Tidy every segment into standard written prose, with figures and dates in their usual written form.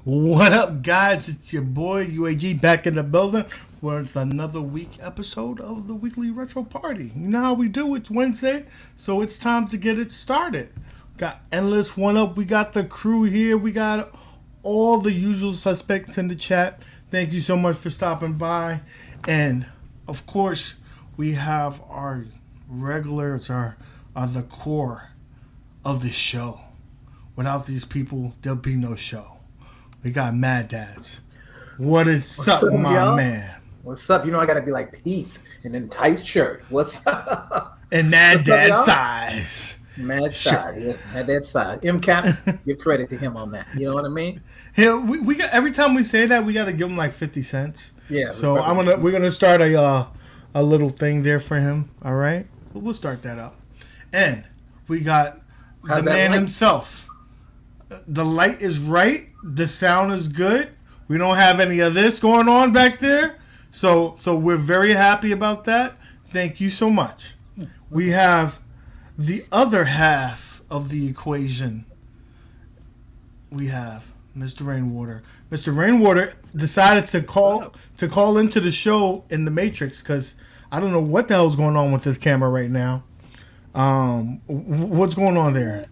What up, guys? It's your boy UAG back in the building with another week episode of the weekly retro party. You know how we do? It's Wednesday, so it's time to get it started. Got endless one up. We got the crew here. We got all the usual suspects in the chat. Thank you so much for stopping by, and of course, we have our regulars, are the core of the show. Without these people, there'll be no show. We got Mad Dads. What's up, my y'all? Man? What's up? You know I gotta be like peace and then tight shirt. What's up? And Mad Dad size. Mad size. Yeah, Mad Dad size. MCAP, give credit to him on that. You know what I mean? Yeah, we got, every time we say that, we gotta give him like 50 cents. Yeah. So we're gonna start a little thing there for him. All right, we'll start that up. And we got the man himself. The light is right. The sound is good. We don't have any of this going on back there. So we're very happy about that. Thank you so much. We have the other half of the equation. We have Mr. Rainwater. Mr. Rainwater decided to call into the show in the Matrix because I don't know what the hell's going on with this camera right now. What's going on there?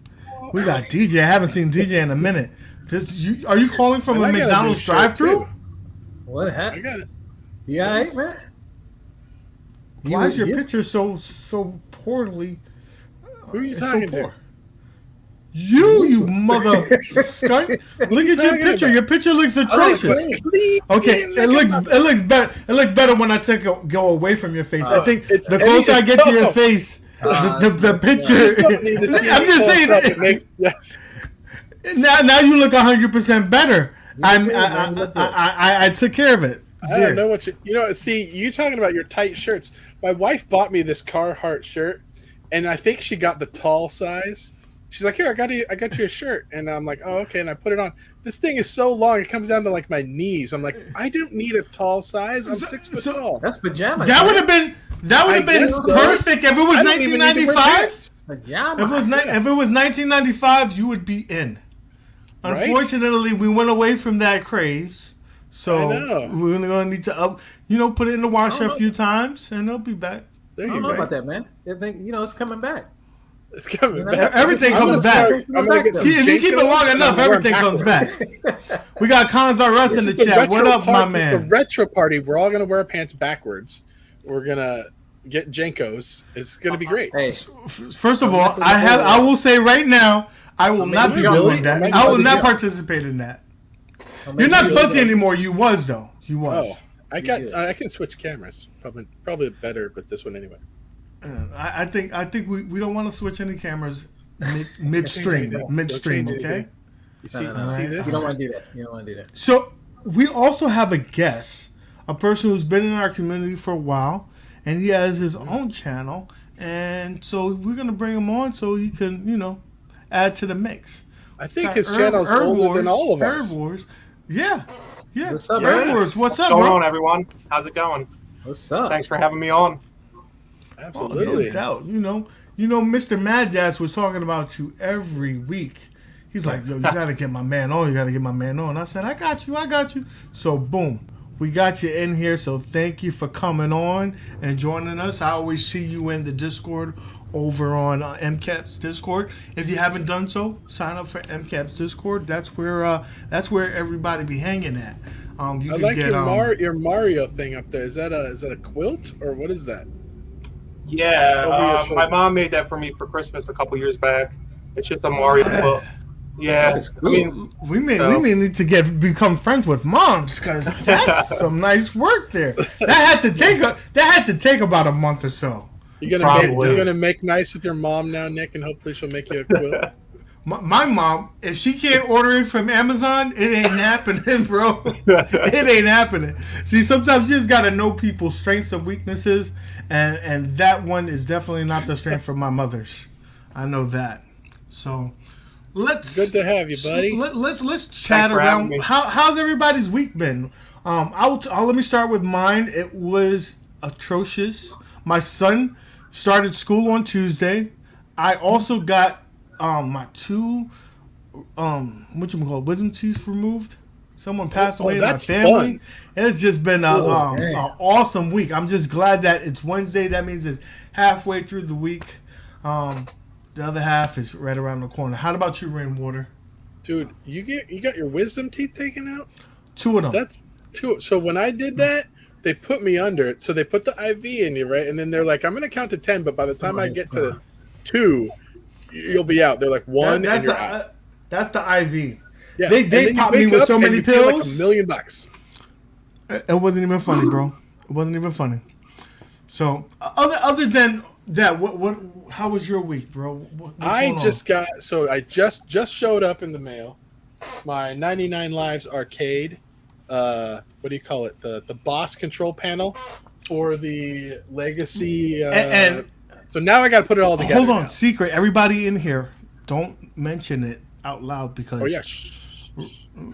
We got DJ. I haven't seen DJ in a minute. Are you calling from a McDonald's drive-thru? What happened? I got it. Yeah, yes. Man. Why is your picture so poorly? Who are you talking to? You mother scunt! Look at your picture. Your picture looks atrocious. Okay, it looks better. It looks better when I go away from your face. I think the closer I get to your face. The picture. I'm just saying. Now you look 100% better. I took care of it. I don't know what you. See, you talking about your tight shirts. My wife bought me this Carhartt shirt, and I think she got the tall size. She's like, "Here, I got you a shirt," and I'm like, "Oh, okay." And I put it on. This thing is so long; it comes down to like my knees. I'm like, I don't need a tall size. I'm 6 foot tall. That's pajamas. That would have been perfect if it was 1995. If it was 1995, you would be in. Unfortunately, we went away from that craze, so we're gonna need to put it in the washer a few times, and it'll be back. I don't know about that, man. I think it's coming back. It's coming back. Everything comes back. If you keep it long enough, everything comes back. We got Cons R Us in the chat. What up, my man? The retro party. We're all gonna wear pants backwards. We're gonna get Jenkos. It's gonna be great. Hey, first of all, I will say right now, I will not be doing that. I will not participate in that. You're not fussy anymore. You was though. You was. Oh, I can switch cameras. Probably better, but this one anyway. I think we don't want to switch any cameras midstream. Okay. You see this? You don't want to do that. So we also have a guest, a person who's been in our community for a while, and he has his own channel, and so we're gonna bring him on so he can add to the mix. I think his channel's older than all of us. Erbwars, yeah. What's up, Erbwars? What's up, going bro? on, everyone? How's it going? What's up? Thanks for having me on. Absolutely. No doubt. Mr. Mad Dads was talking about you every week. He's like, "Yo, you gotta get my man on. You gotta get my man on." I said, "I got you." So boom, we got you in here. So thank you for coming on and joining us. I always see you in the Discord over on MCAP's Discord. If you haven't done so, sign up for MCAP's Discord. That's where everybody be hanging at. I like your Mario thing up there. Is that a quilt or what is that? Yeah, my mom made that for me for Christmas a couple years back. It's just a Mario quilt. Yeah, I mean, we may need to become friends with moms because that's some nice work there. That had to take about a month or so. You're gonna make nice with your mom now, Nick, and hopefully she'll make you a quilt. My mom, if she can't order it from Amazon, it ain't happening, bro. It ain't happening. See, sometimes you just gotta know people's strengths and weaknesses, and that one is definitely not the strength from my mother's. I know that. So good to have you, buddy. Let's chat around. How's everybody's week been? Let me start with mine. It was atrocious. My son started school on Tuesday. I also got my two wisdom teeth removed. Someone passed away in my that's family. fun. It's just been an man. awesome week. I'm just glad that it's Wednesday. That means it's halfway through the week. The other half is right around the corner. How about you, Rainwater? Dude, you got your wisdom teeth taken out? 2 of them. That's 2. So when I did that, they put me under it. So they put the IV in you, right? And then they're like, I'm going to count to 10, but by the time I get to 2, you'll be out. They're like 1 and you're out. That's the IV. Yeah. They popped me with so many pills. Like $1 million. It wasn't even funny, bro. It wasn't even funny. So other than that, what? How was your week, bro? I just showed up in the mail. My 99 Lives arcade. What do you call it? The boss control panel for the legacy. And so now I got to put it all together. Hold on, now. secret. Everybody in here, don't mention it out loud because. Oh yeah.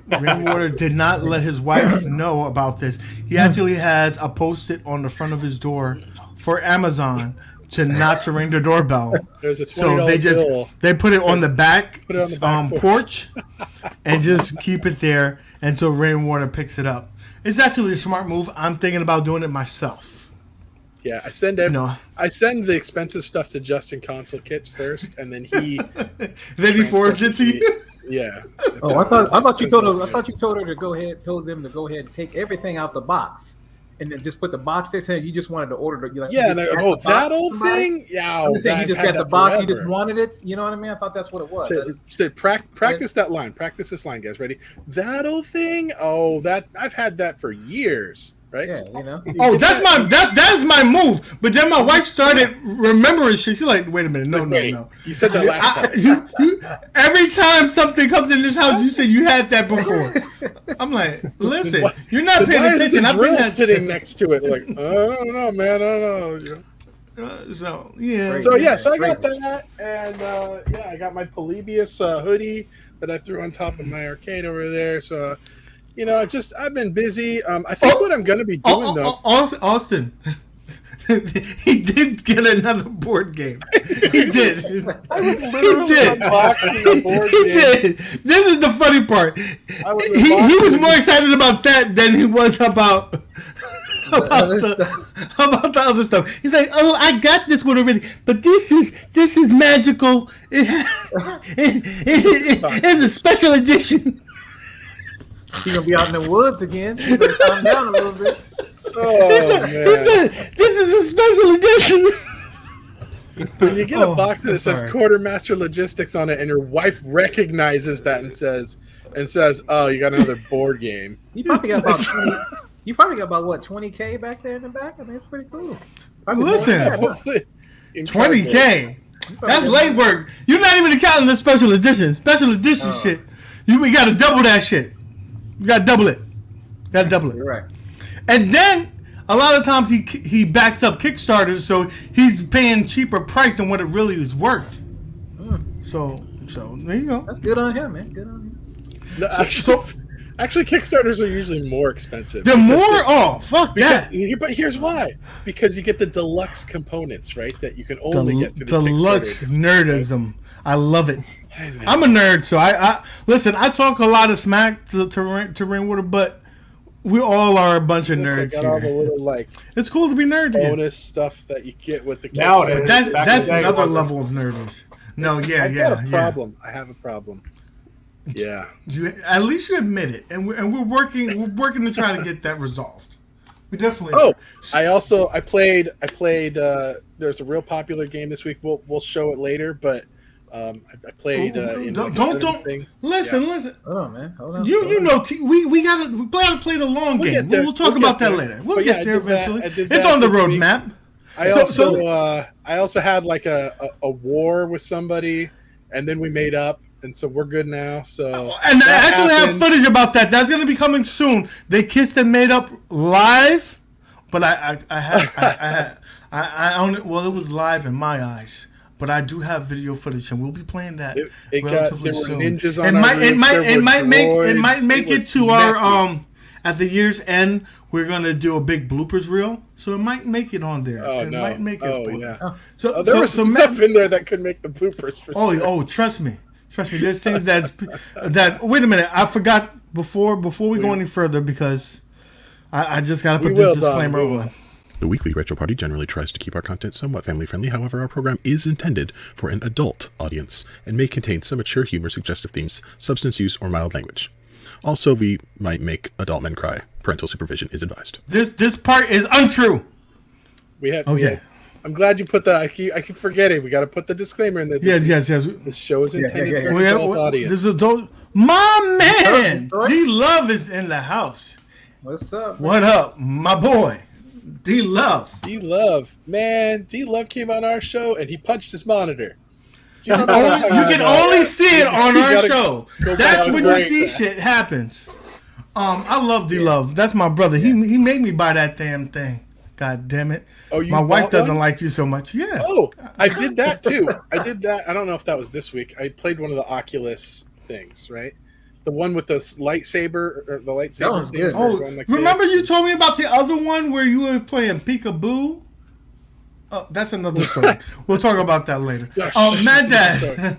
Rainwater did not let his wife know about this. He actually has a post-it on the front of his door for Amazon not to ring the doorbell. There's a $20 So they put it on the back, porch and just keep it there until Rainwater picks it up. It's actually a smart move. I'm thinking about doing it myself. Yeah, I send the expensive stuff to Justin Console Kits first, and then he forwards it to you. Yeah. Oh, I thought you told her to go ahead. Told them to go ahead and take everything out the box, and then just put the box there. Saying you just wanted to order. That old thing. Yeah, I'm saying you just got the box. You just wanted it. You know what I mean? I thought that's what it was. Practice that line. Practice this line, guys. Ready? That old thing. Oh, that I've had that for years. Right? Yeah, you know. Oh, that is my move. But then my wife started remembering shit. She's like, wait a minute, no. You said that last time. Every time something comes in this house, you say you had that before. I'm like, listen, you're not paying attention. I'm sitting next to it. Like, I don't know, man. I don't know. So I got that, and I got my Polybius hoodie that I threw on top of my arcade over there. So. I've been busy. I think what I'm going to be doing, though... Austin, he did get another board game. He did. I was literally unboxing a board game. He did. This is the funny part. He was more excited about that than he was about the other stuff. He's like, oh, I got this one already, but this is magical. It's a special edition. He's gonna be out in the woods again. He's gonna calm down a little bit. This is a special edition. When you get a box that says Quartermaster Logistics on it, and your wife recognizes that and says, "Oh, you got another board game." You probably got about 20, you probably got about what, $20K back there in the back. I mean, it's pretty cool. Listen, $20K. That's late work. You're not even counting the special edition. Special edition shit. We got to double that shit. You got to double it. You're right. And then a lot of times he backs up Kickstarter, so he's paying cheaper price than what it really is worth. So there you go. That's good on him, man. Good on him. No, actually, Kickstarters are usually more expensive. They're more. Fuck that. But here's why: because you get the deluxe components, right? That you can only get through the deluxe Kickstarter. nerdism. I love it. I'm a nerd, so I listen. I talk a lot of smack to Rainwater, but we all are a bunch of nerds all the little, it's cool to be nerd again. Bonus stuff that you get with the Nowadays, Kickstarter. But that's another level of nerders. No, I have a problem. Yeah. At least you admit it, and we're working to try to get that resolved. We definitely. Oh, I played. There's a real popular game this week. We'll show it later, but. I played. Don't listen. Oh man, hold on. We gotta play the long game. We'll talk about that later. We'll get there eventually. It's on the roadmap. I also had like a war with somebody, and then we made up, and so we're good now. So and I actually have footage about that. That's gonna be coming soon. They kissed and made up live, but I only it was live in my eyes. But I do have video footage, and we'll be playing that relatively soon. Ninjas on it might make it to our at the year's end. We're gonna do a big bloopers reel, so it might make it on there. Oh, it might make it. Oh yeah. So there was some stuff in there that could make the bloopers. Trust me. There's things that. Wait a minute, I forgot before we go any further, because I just got to put this disclaimer on. The weekly Retro Party generally tries to keep our content somewhat family-friendly. However, our program is intended for an adult audience and may contain some mature humor, suggestive themes, substance use, or mild language. Also, we might make adult men cry. Parental supervision is advised. This part is untrue. Okay. I'm glad you put that. I keep forgetting. We got to put the disclaimer in there. Yes. This show is intended for an adult audience. This is adult. My man, D-Love is in the house. What's up? What up, my boy? D-Love. Man, D-Love came on our show and he punched his monitor. You can only see it on our show. That's when you see shit happens. I love D-Love. That's my brother. He made me buy that damn thing. God damn it. Oh, you my wife doesn't one? like you so much. Yeah. Oh, I did that too. I don't know if that was this week. I played one of the Oculus things, right? The one with the lightsaber, or the lightsaber thing. Oh, remember you told me about the other one where you were playing peekaboo? Oh, that's another story. We'll talk about that later. Mad Dad.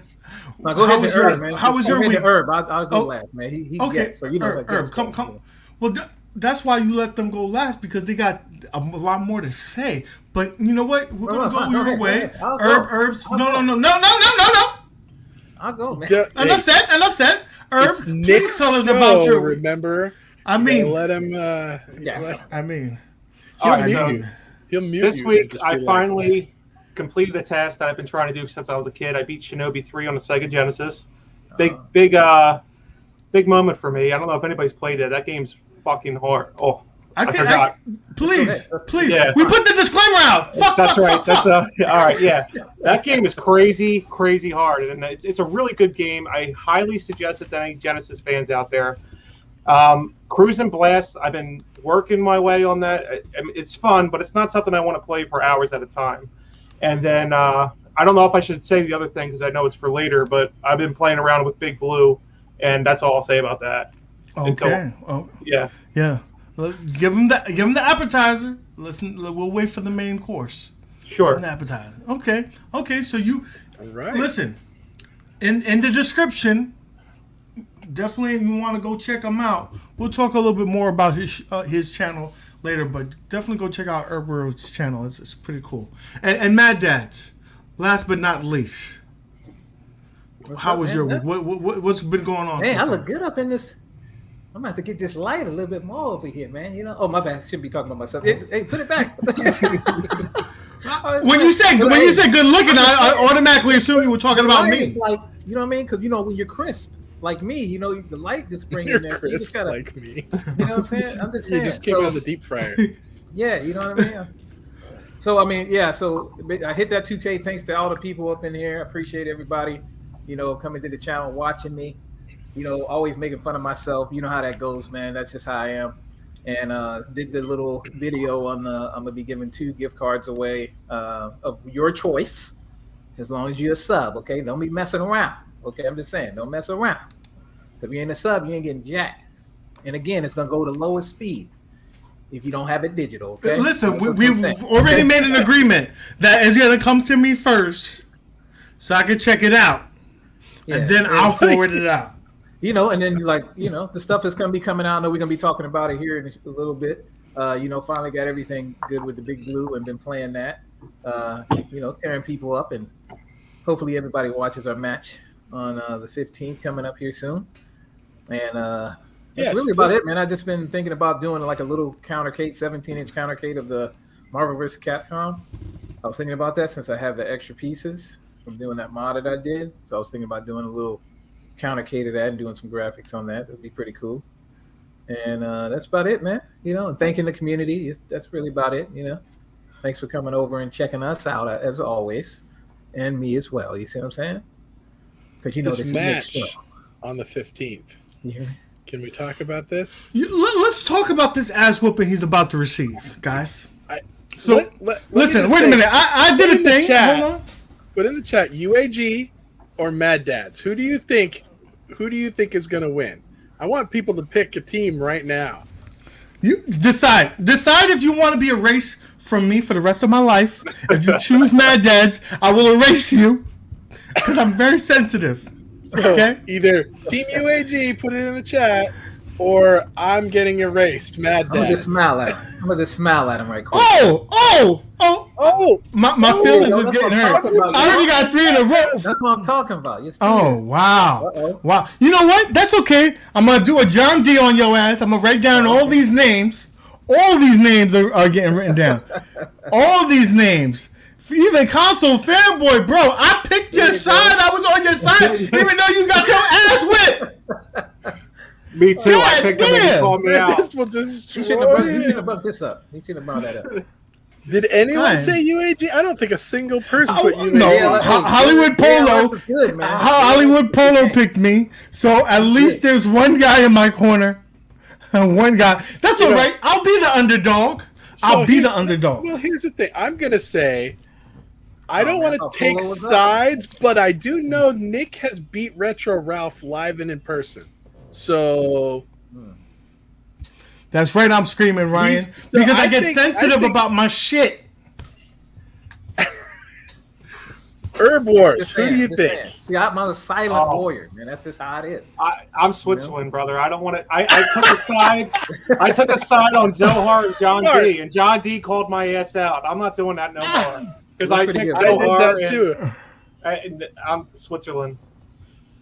How was your week? Herb, I'll go last, man. He okay. Guessed, so you know Herb, come. Well, that's why you let them go last, because they got a lot more to say. But you know what? We're gonna go your way. Herbs. No. I'll go, man. Enough said. Herb, please tell us about your. Remember? I mean, let him. I mean, he'll mute this you. week, I finally completed a task that I've been trying to do since I was a kid. I beat Shinobi 3 on the Sega Genesis. Big moment for me. I don't know if anybody's played it. That game's fucking hard. Oh, I forgot. Please. Yeah. We put the disclaimer out. That's right. All right. Yeah, that game is crazy hard, and it's a really good game. I highly suggest it to any Genesis fans out there. Cruise and Blast, I've been working my way on that. It's fun, but it's not something I want to play for hours at a time. And then I don't know if I should say the other thing because I know it's for later, but I've been playing around with Big Blue, and that's all I'll say about that. Okay. Yeah. Give them the appetizer. We'll wait for the main course. Sure. An appetizer. Okay. So you right. Listen. In the description, definitely you want to go check him out. We'll talk a little bit more about his channel later, but definitely go check out Erbwars Channel. It's pretty cool. And Mad Dads, last but not least, how was your week? What's been going on? Man, I look good up in this. I'm gonna have to get this light a little bit more over here, man. You know? Oh, my bad. I shouldn't be talking about myself. Hey, put it back. When you say good looking, I automatically assume you were talking about me. It's like, you know what I mean? Because when you're crisp, like me, the light just brings in there. So you just gotta, like me. You know what I'm saying? I'm just saying. You just came out of the deep fryer. Yeah, you know what I mean? So, I hit that 2K. Thanks to all the people up in here. I appreciate everybody, coming to the channel, watching me. Always making fun of myself. You know how that goes, man. That's just how I am. And did the little video on I'm gonna be giving 2 gift cards away of your choice, as long as you're a sub. Okay, don't be messing around. Okay, I'm just saying, don't mess around. If you ain't a sub, you ain't getting jacked. And again, it's gonna go to lowest speed if you don't have it digital. Okay. Listen, we've already made an agreement that it's gonna come to me first, so I can check it out, and then I'll forward it out. And then the stuff that's going to be coming out. I know we're going to be talking about it here in a little bit. Finally got everything good with the Big Blue and been playing that. Tearing people up, and hopefully everybody watches our match on the 15th coming up here soon. And that's really about it, man. I've just been thinking about doing like a little countercade, 17-inch countercade of the Marvel vs. Capcom. I was thinking about that since I have the extra pieces from doing that mod that I did. So I was thinking about doing a little countercade of that and doing some graphics on that. It would be pretty cool. And that's about it, man. And thanking the community. That's really about it. Thanks for coming over and checking us out as always, and me as well. You see what I'm saying? Because this match on the 15th. Yeah. Can we talk about this? Let's talk about this ass whooping he's about to receive, guys. Listen, wait a minute. I did a thing. Hold on. Put in the chat, UAG or Mad Dads. Who do you think is going to win? I want people to pick a team right now. You decide if you want to be erased from me for the rest of my life. If you choose Mad Dads, I will erase you because I'm very sensitive. So either Team UAG, put it in the chat, or I'm getting erased. Mad I'm gonna just Dads. smile at him. I'm gonna just smile at him right quick. Oh, My feelings is that's getting what I'm hurt. talking about. I already got 3 in a row. That's what I'm talking about. Yes, Oh, wow. Uh-oh. Wow. You know what? That's okay. I'm going to do a John D on your ass. I'm going to write down all these names. All these names are getting written down. All these names. Even console fanboy, bro. I picked your side. I was on your side, even though you got your ass whipped. Me too. I God picked him and he damn. called me out. this will He destroy shouldn't have bumped this up. He shouldn't have brought that up. Did anyone Fine. say UAG? I don't think a single person put UAG. No, Yeah, Hollywood Polo. that's good, man. Hollywood Polo picked me. So at least there's one guy in my corner. One guy. That's all right. I'll be the underdog. I'll be the underdog. Well, here's the thing. I'm going to say, I don't man, want to take Polo was up. sides, but I do know Nick has beat Retro Ralph live and in person. So... That's right. I'm screaming, Ryan, So because I I get think- sensitive I think- about my shit. Erbwars, Just who do you saying, just think? saying. See, I'm a silent warrior, man. That's just how it is. I'm Switzerland, brother. I don't want to. I took a side. I took a side on Zohar and John Smart. D. And John D called my ass out. I'm not doing that no more because I pretty picked good. I did Zohar. that too. And I'm Switzerland.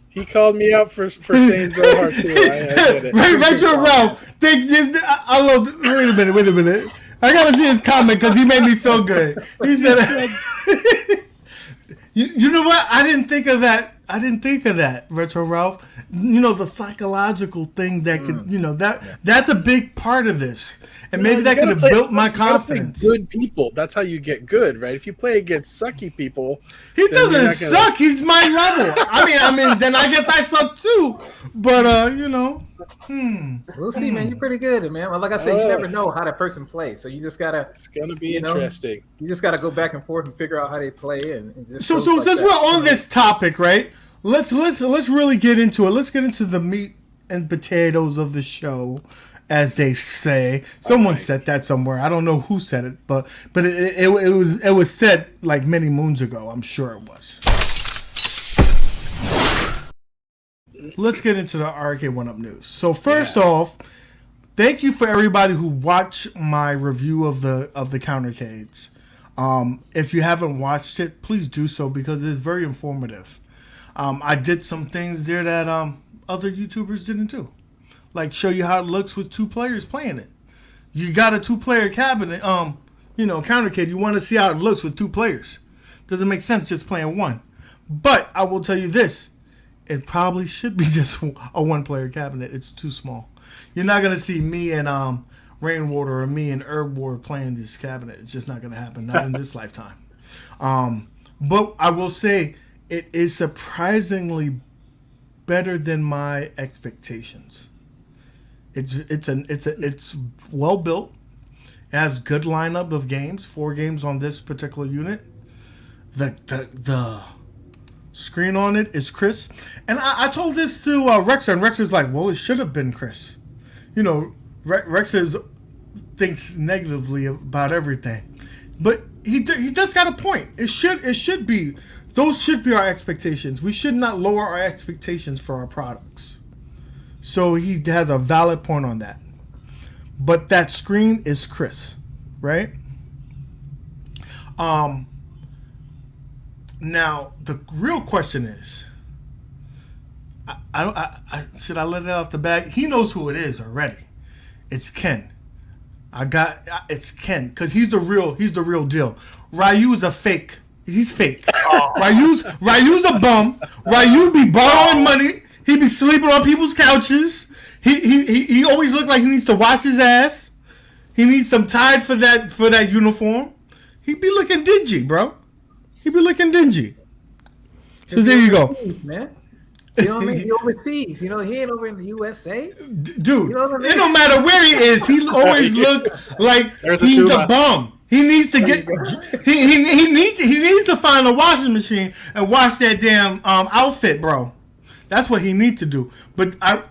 He called me out for saying Zohar too. I did it. Retro Ralph. I love. Wait a minute. I gotta see his comment because he made me feel good. He said, "You know what? I didn't think of that. Retro Ralph. You know, the psychological thing that could. You know that's a big part of this, and maybe that could have built my confidence. Good people. That's how you get good, right? If you play against sucky people, He then you're doesn't not gonna- suck. He's my level. I mean, then I guess I suck too. But you know, We'll see, man. You're pretty good, man. Well, like I said, you never know how that person plays, so you just gotta. It's gonna be You know, interesting. You just gotta go back and forth and figure out how they play, and just. So goes like since that. we're on this topic, right? Let's really get into it. Let's get into the meat and potatoes of the show, as they say. Someone said that somewhere. I don't know who said it, but it was said like many moons ago. I'm sure it was. Let's get into the Arcade 1-Up news. So first off, thank you for everybody who watched my review of the Countercades. If you haven't watched it, please do so because it's very informative. I did some things there that other YouTubers didn't do, like show you how it looks with 2 players playing it. You got a 2-player cabinet, Countercade. You want to see how it looks with 2 players. Doesn't make sense just playing 1. But I will tell you this. It probably should be just a 1-player cabinet. It's too small. You're not going to see me and Rainwater or me and Erbwars playing this cabinet. It's just not going to happen. Not in this lifetime. But I will say it is surprisingly better than my expectations. It's well built. It has good lineup of games. 4 games on this particular unit. The screen on it is crisp. And I told this to Rexer, and Rexer's like, well, it should have been crisp. You know, Rexer thinks negatively about everything. But he does got a point. It should be, those should be our expectations. We should not lower our expectations for our products. So he has a valid point on that. But that screen is crisp, right? Now, the real question is, I should I let it out the bag? He knows who it is already. It's Ken. It's Ken because he's the real deal. Ryu is a fake. He's fake. Ryu's a bum. Ryu be borrowing money. He be sleeping on people's couches. He always look like he needs to wash his ass. He needs some Tide for that uniform. He be looking dingy, bro. He be looking dingy. So there you go. Man. He overseas. You know, he ain't over in the USA. Dude, You know what I mean? it don't matter where he is. He always look like he's a bum. He needs to get. He needs to find a washing machine and wash that damn outfit, bro. That's what he needs to do. But I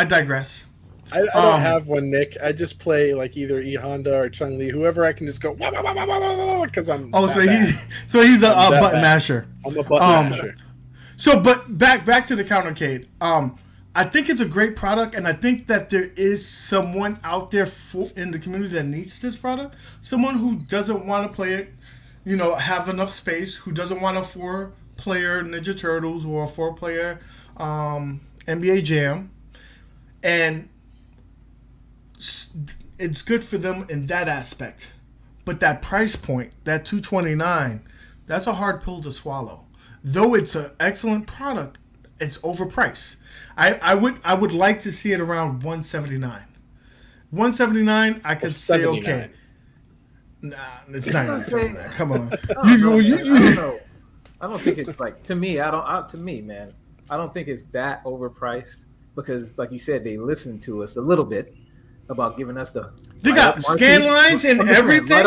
digress. I don't have one, Nick. I just play like either E Honda or Chung Li, whoever I can just go because I'm. So he's a button masher. I'm a button masher. So, but back to the Countercade. I think it's a great product, and I think that there is someone out there in the community that needs this product. Someone who doesn't want to play it, have enough space, who doesn't want a 4-player Ninja Turtles or a 4-player NBA Jam. And it's good for them in that aspect. But that price point, that $229, that's a hard pill to swallow. Though it's an excellent product, it's overpriced. I would like to see it around $179. $179, I could say okay. Nah, it's not $179. Come on. I don't know. I don't think it's like, to me, man, I don't think it's that overpriced because, like you said, they listen to us a little bit about giving us They got scan lines and everything.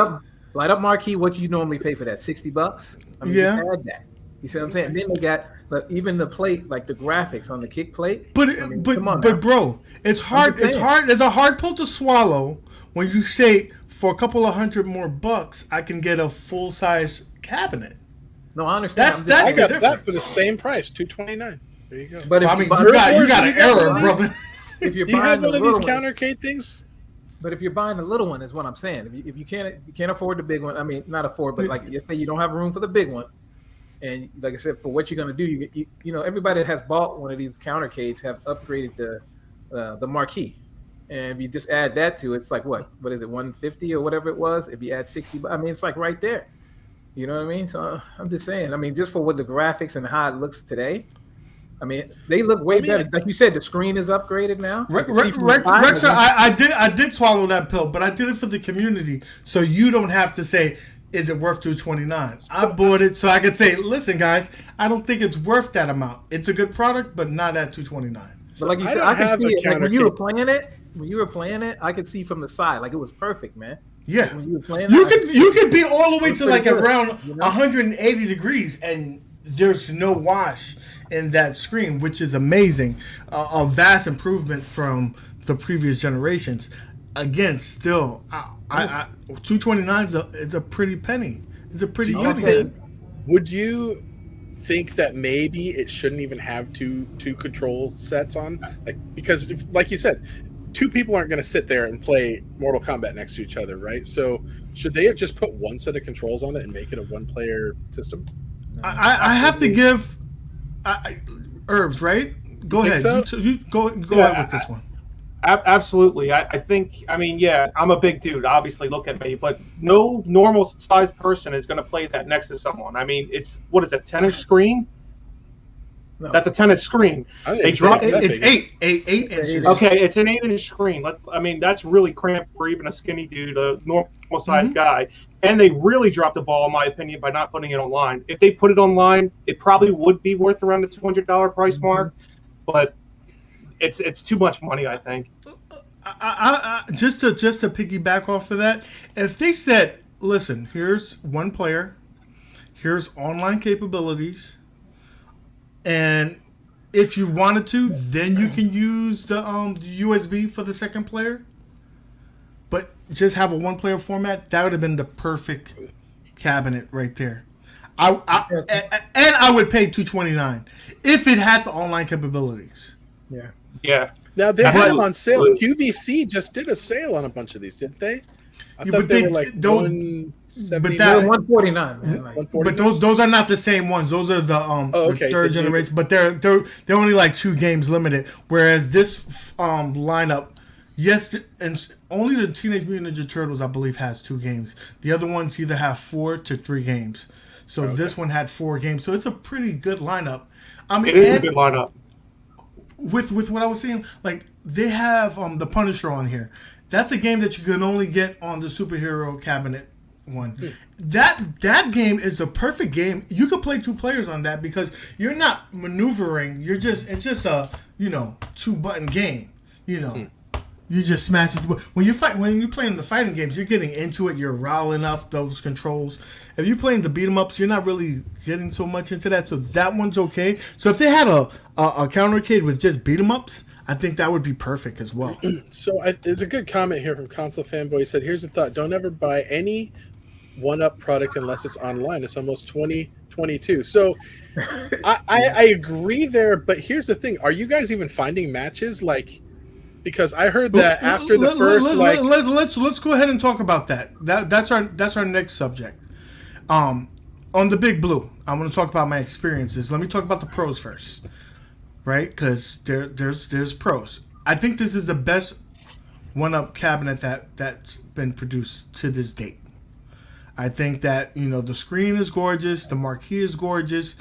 Light up marquee. What you normally pay for that? $60. I mean, just add that. You see what I'm saying? And then they got even the plate, like the graphics on the kick plate. But bro, it's hard. It's hard. It's a hard pill to swallow when you say for a couple of $100 more, I can get a full size cabinet. No, I understand. I got that for the same price, $229. There you go. But if you got an error, brother. If you're Do you have buying one of these countercade things? But if you're buying the little one, is what I'm saying. If you can't afford the big one, I mean, not afford, but like you say, you don't have room for the big one. And like I said, for what you're going to do, you know, everybody that has bought one of these countercades have upgraded the marquee. And if you just add that to it, it's like what is it, 150 or whatever it was? If you add 60, I mean, it's like right there. You know what I mean? So I'm just saying. I mean, just for what the graphics and how it looks today, I mean, they look way better. Like you said, the screen is upgraded now. Rexer, I did swallow that pill, but I did it for the community, so you don't have to say, is it worth $229? I bought it so I could say, listen, guys, I don't think it's worth that amount. It's a good product, but not at $229. But like you said, I could see it. Like when you were playing it, I could see from the side. Like it was perfect, man. Yeah. When you were playing you could be all the way to like around 180 degrees, and there's no wash in that screen, which is amazing. A vast improvement from the previous generations. Again, still, $229 is a pretty penny. It's a pretty penny. Would you think that maybe it shouldn't even have two control sets on? Because like you said, two people aren't going to sit there and play Mortal Kombat next to each other, right? So should they have just put one set of controls on it and make it a one-player system? I have to give Herbs, right? Go ahead. So? You go ahead with this one. Absolutely. I think, I'm a big dude, obviously, look at me, but no normal sized person is going to play that next to someone. I mean, it's, what is it, 10-inch screen? No. That's a 10-inch screen. They dropped it's 8 inches. Okay, it's an 8-inch screen. That's really cramped for even a skinny dude, a normal sized guy. And they really dropped the ball, in my opinion, by not putting it online. If they put it online, it probably would be worth around the $200 price mark, but it's too much money, I think. Just to piggyback off of that, if they said, listen, here's one player, here's online capabilities, and if you wanted to, then you can use the USB for the second player, but just have a one-player format, that would have been the perfect cabinet right there. And I would pay $229 if it had the online capabilities. Yeah. Now they had them on sale. QVC just did a sale on a bunch of these, didn't they? I thought they were like $149. But those are not the same ones. Those are the third generation. But they're only like 2 games limited. Whereas this lineup, yes, and only the Teenage Mutant Ninja Turtles, I believe, has 2 games. The other ones either have 4 to 3 games. So this one had 4 games. So it's a pretty good lineup. I mean, it is a good lineup. With what I was saying, like they have the Punisher on here. That's a game that you can only get on the superhero cabinet one. That game is a perfect game. You could play 2 players on that because you're not maneuvering. It's just a 2-button game. You just smash it. When you're playing the fighting games, you're getting into it. You're riling up those controls. If you're playing the beat 'em ups, you're not really getting so much into that. So that one's okay. So if they had a countercade with just beat 'em ups, I think that would be perfect as well. So there's a good comment here from Console Fanboy. He said, "Here's a thought: don't ever buy any one-up product unless it's online. It's almost 2022. So I agree there, but here's the thing: are you guys even finding matches? Like, because I heard that after the first, let's go ahead and talk about that. That's our next subject. On the Big Blue, I'm going to talk about my experiences. Let me talk about the pros first, right? Because there's pros. I think this is the best one-up cabinet that's been produced to this date. I think that, the screen is gorgeous, the marquee is gorgeous.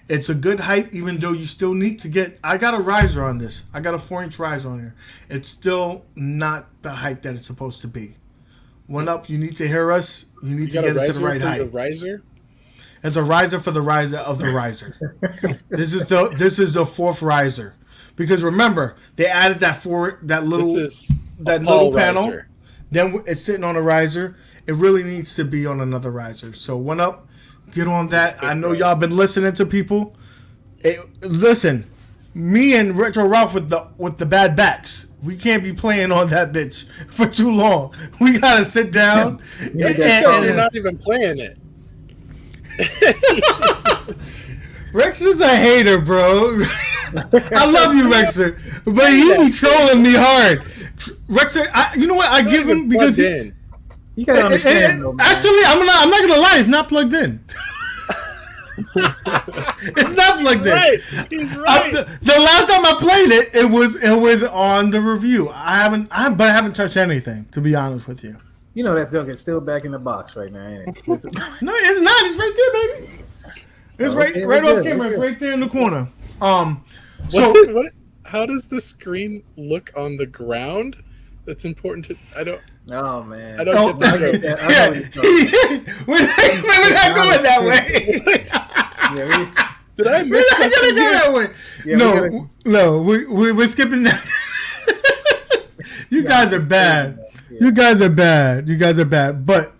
It's a good height, even though you still need to get... I got a riser on this. I got a 4-inch riser on here. It's still not the height that it's supposed to be. One-up, you need to hear us. You need to get it to the right height. Riser? It's a riser for the riser of the riser. This is the fourth riser. Because remember, they added that little panel. Riser. Then it's sitting on a riser. It really needs to be on another riser. So one-up, get on that. I know y'all been listening to people. Listen, me and Retro Ralph with the bad backs. We can't be playing on that bitch for too long. We gotta sit down. You're not even playing it. Rex is a hater, bro. I love you, Rexer, but he be trolling me hard. Rexer, you know what? I give him because you gotta understand. Actually, I'm not gonna lie. It's not plugged in. It's not plugged in. Right. He's right. The last time I played it, it was on the review. I haven't touched anything, to be honest with you. You know that Duncan's still back in the box right now, ain't it? No, it's not. It's right there, baby. It's right off camera. It's right there in the corner. How does the screen look on the ground? That's important to. I don't. Oh man. I don't get that. We're not going that way. Did I miss something here? No. We're skipping that. You guys are bad. You guys are bad. But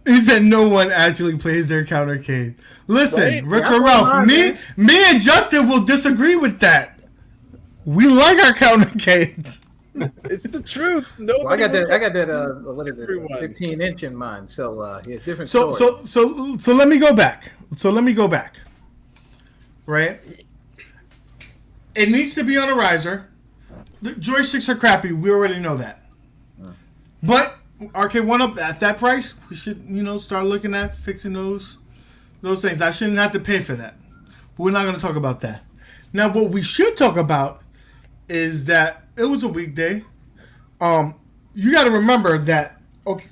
he said no one actually plays their countercade. Listen, Rick or Ralph, me and Justin will disagree with that. We like our countercades. It's the truth. I got that. What is it? 15-inch in mine. So it's different. So let me go back. Right. It needs to be on a riser. The joysticks are crappy. We already know that. But Arcade One-Up at that price, we should start looking at fixing those things. I shouldn't have to pay for that. But we're not going to talk about that. Now, what we should talk about is that it was a weekday. You got to remember that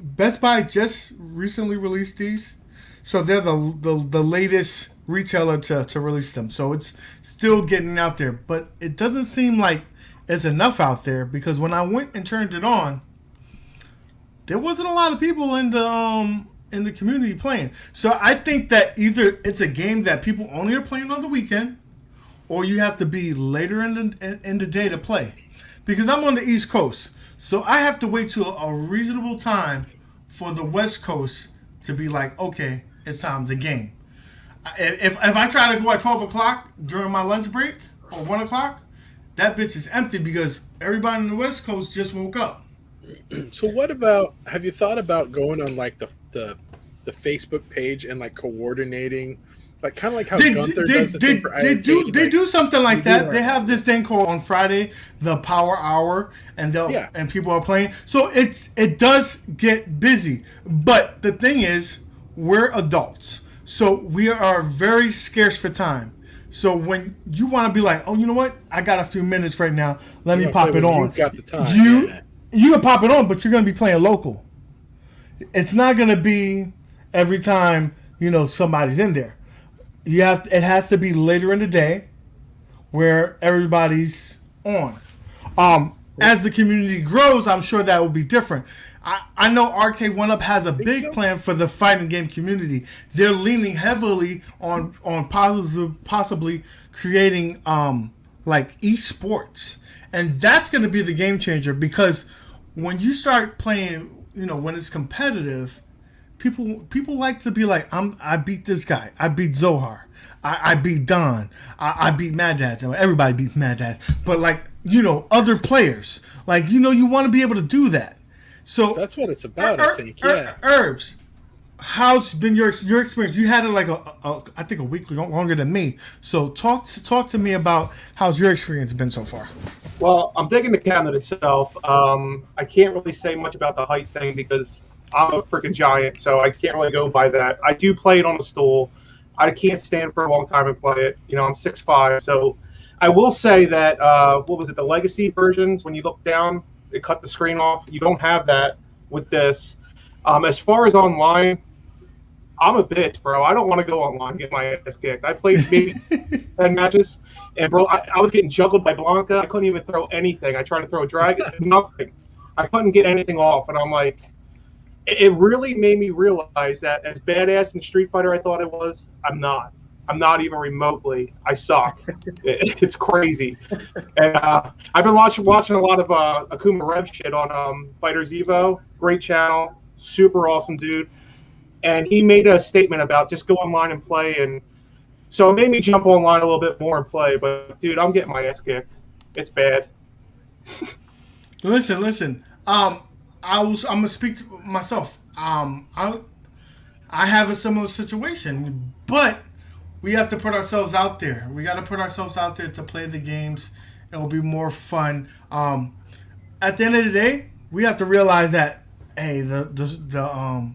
Best Buy just recently released these, so they're the latest retailer to release them. So it's still getting out there, but it doesn't seem like it's enough out there because when I went and turned it on, there wasn't a lot of people in the community playing. So I think that either it's a game that people only are playing on the weekend, or you have to be later in the day to play. Because I'm on the East Coast, so I have to wait till a reasonable time for the West Coast to be like, okay, it's time to game. If I try to go at 12 o'clock during my lunch break or 1 o'clock, that bitch is empty because everybody on the West Coast just woke up. So what about, have you thought about going on like the Facebook page and like coordinating, like kind of like how Gunther does the thing for IiRcade? They do something like that. They have this thing called on Friday, the Power Hour, and and people are playing. So it does get busy. But the thing is, we're adults. So we are very scarce for time. So when you want to be like, oh, you know what? I got a few minutes right now. Let me pop it on. You've got the time. You can pop it on, but you're going to be playing local. It's not going to be every time, somebody's in there. It has to be later in the day where everybody's on. As the community grows, I'm sure that will be different. I know Arcade One-Up has a big plan for the fighting game community. They're leaning heavily on possibly creating like esports. And that's going to be the game changer because when you start playing, when it's competitive, people like to be like, I beat this guy. I beat Zohar. I beat Don. I beat Mad Dads. Everybody beats Mad Dads. But like, other players. Like, you want to be able to do that. So that's what it's about, I think. Yeah. Herbs, how's been your experience? You had it like I think a week longer than me. So talk to me about how's your experience been so far. Well, I'm digging the cabinet itself. I can't really say much about the height thing because I'm a freaking giant, so I can't really go by that. I do play it on a stool. I can't stand for a long time and play it. I'm 6'5", so I will say that what was it? The legacy versions, when you look down, it cut the screen off. You don't have that with this. As far as online, I'm a bitch, bro. I don't want to go online and get my ass kicked. I played maybe 10 matches, and bro, I was getting juggled by Blanca. I couldn't even throw anything. I tried to throw a dragon, nothing. I couldn't get anything off, and I'm like, it really made me realize that as badass in Street Fighter I thought I was, I'm not. I'm not even remotely. I suck. It's crazy. And I've been watching a lot of Akuma Rev shit on Fighters Evo. Great channel. Super awesome dude. And he made a statement about just go online and play. And so it made me jump online a little bit more and play. But, dude, I'm getting my ass kicked. It's bad. Listen. I'm gonna speak to myself. I have a similar situation, but we have to put ourselves out there. We got to put ourselves out there to play the games. It will be more fun. At the end of the day, we have to realize that hey, the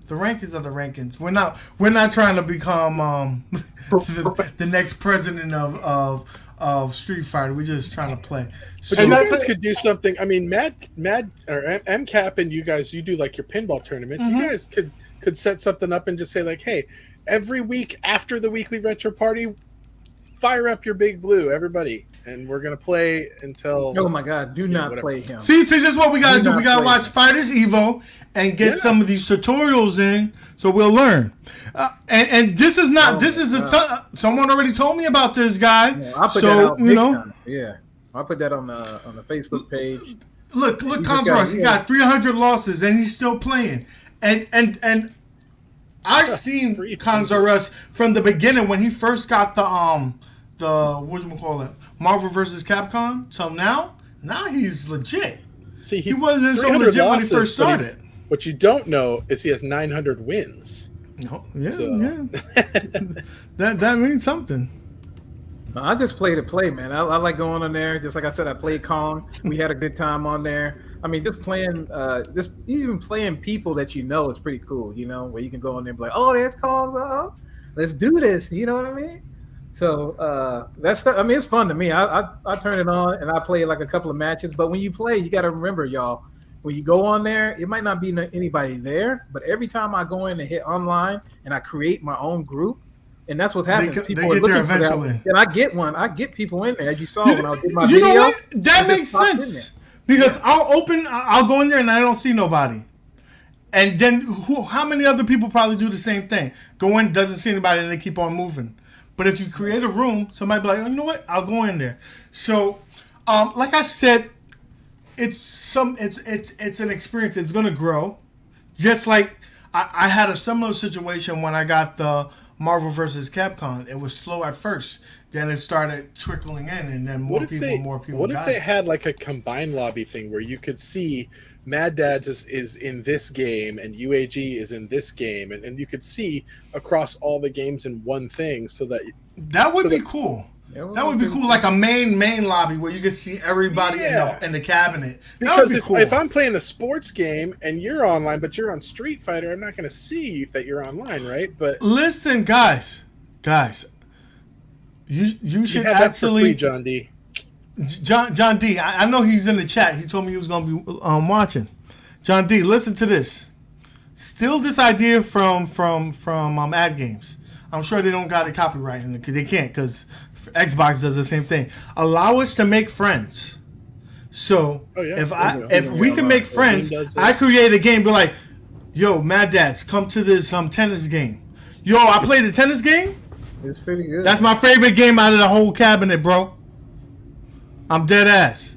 rankings are the rankings. We're not trying to become the next president of Street Fighter. We're just trying to play. But So, you guys could do something. I mean, Mad or MCAP and you guys, you do like your pinball tournaments. You guys could set something up and just say like, hey, every week after the weekly retro party, fire up your big blue, everybody, and we're gonna play until. Oh my God! Do not whatever. play him. See, this is what we gotta do. We gotta play watch Fighters Evo and get some of these tutorials in, so we'll learn. And this is not. This is someone already told me about this guy. Yeah, I'll put that So out you big know, time. Yeah, I'll put that on the Facebook page. look, Conzoros, he got 300 losses and he's still playing. And I've seen Conzoros from the beginning when he first got the what do we call it, Marvel vs. Capcom till now. Now he's legit. See, He wasn't so 300 legit when he losses, first but he's- started. What you don't know is he has 900 wins. No, yeah, So- yeah. that means something. No, I just play to play, man. I like going on there. Just like I said, I played Kong. We had a good time on there. I mean, just playing, even playing people that you know is pretty cool. Where you can go on there and be like, oh, there's Kong. Oh, let's do this. You know what I mean? So that's. I mean, it's fun to me. I turn it on and I play like a couple of matches. But when you play, you got to remember, y'all. When you go on there, it might not be anybody there, but every time I go in and hit online and I create my own group. And that's what's happening. People they are get there looking for eventually. that. And I get one. I get people in there, as you saw when I did my You video. know what? That I makes just popped in sense because I'll go in there and I don't see nobody. And then how many other people probably do the same thing? Go in, doesn't see anybody, and they keep on moving. But if you create a room, somebody be like, oh, you know what? I'll go in there. So, like I said, it's an experience. It's gonna grow. Just like I had a similar situation when I got the Marvel vs. Capcom. It was slow at first, then it started trickling in, and then more people. What if got they it. had like a combined lobby thing where you could see Mad Dads is in this game and UAG is in this game, and you could see across all the games in one thing, so that That would be cool. That would be cool, like a main lobby where you could see everybody in the cabinet. That would because be cool. if I'm playing a sports game and you're online, but you're on Street Fighter, I'm not going to see that you're online, right? But listen, guys, you should have that for actually free, John D. John D. I know he's in the chat. He told me he was going to be watching. John D. Listen to this. Steal this idea from ad games. I'm sure they don't got it copyrighted because they can't, because Xbox does the same thing. Allow us to make friends. So if we can make friends, I create a game. Be like, yo, Mad Dads, come to this tennis game. Yo, I played the tennis game. It's pretty good. That's my favorite game out of the whole cabinet, bro. I'm dead ass.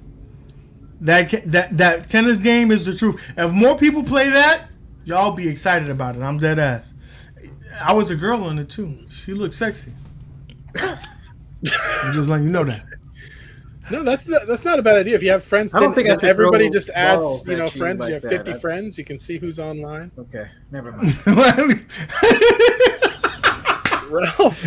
That tennis game is the truth. If more people play that, y'all be excited about it. I'm dead ass. I was a girl in it too. She looked sexy. I'm just letting you know that. No, that's not a bad idea. If you have friends, I don't then think I could everybody throw just adds, balls at you friends. like you have that. 50 friends. You can see who's online. Okay, never mind. Ralph.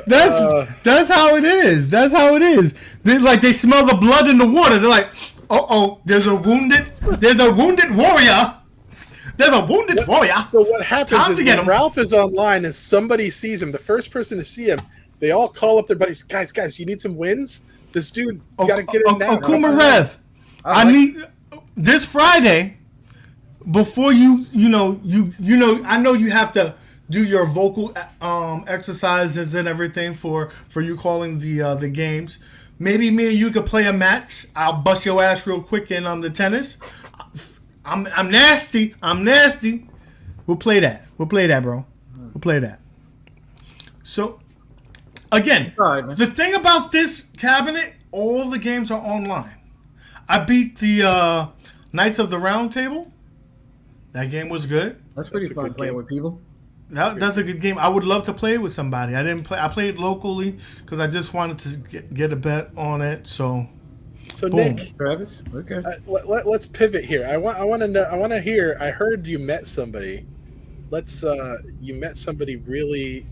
That's how it is. That's how it is. They smell the blood in the water. They're like, oh, there's a wounded warrior. There's a wounded warrior. So what happens Time is to get when him. Ralph is online and somebody sees him, the first person to see him, they all call up their buddies. Guys, you need some wins? This dude, you got to get in now. Okuma Rev, I need this Friday before I know you have to do your vocal exercises and everything for you calling the games. Maybe me and you could play a match. I'll bust your ass real quick in the tennis. I'm nasty. We'll play that, bro. We'll play that. So, again, the thing about this cabinet, all the games are online. I beat the Knights of the Round Table. That game was good. That's pretty fun playing with people. That's a good game. I would love to play it with somebody. I didn't play. I played locally because I just wanted to get a bet on it. So boom. Nick, Travis, okay. Let's pivot here. I want to know. I want to hear. I heard you met somebody. You met somebody really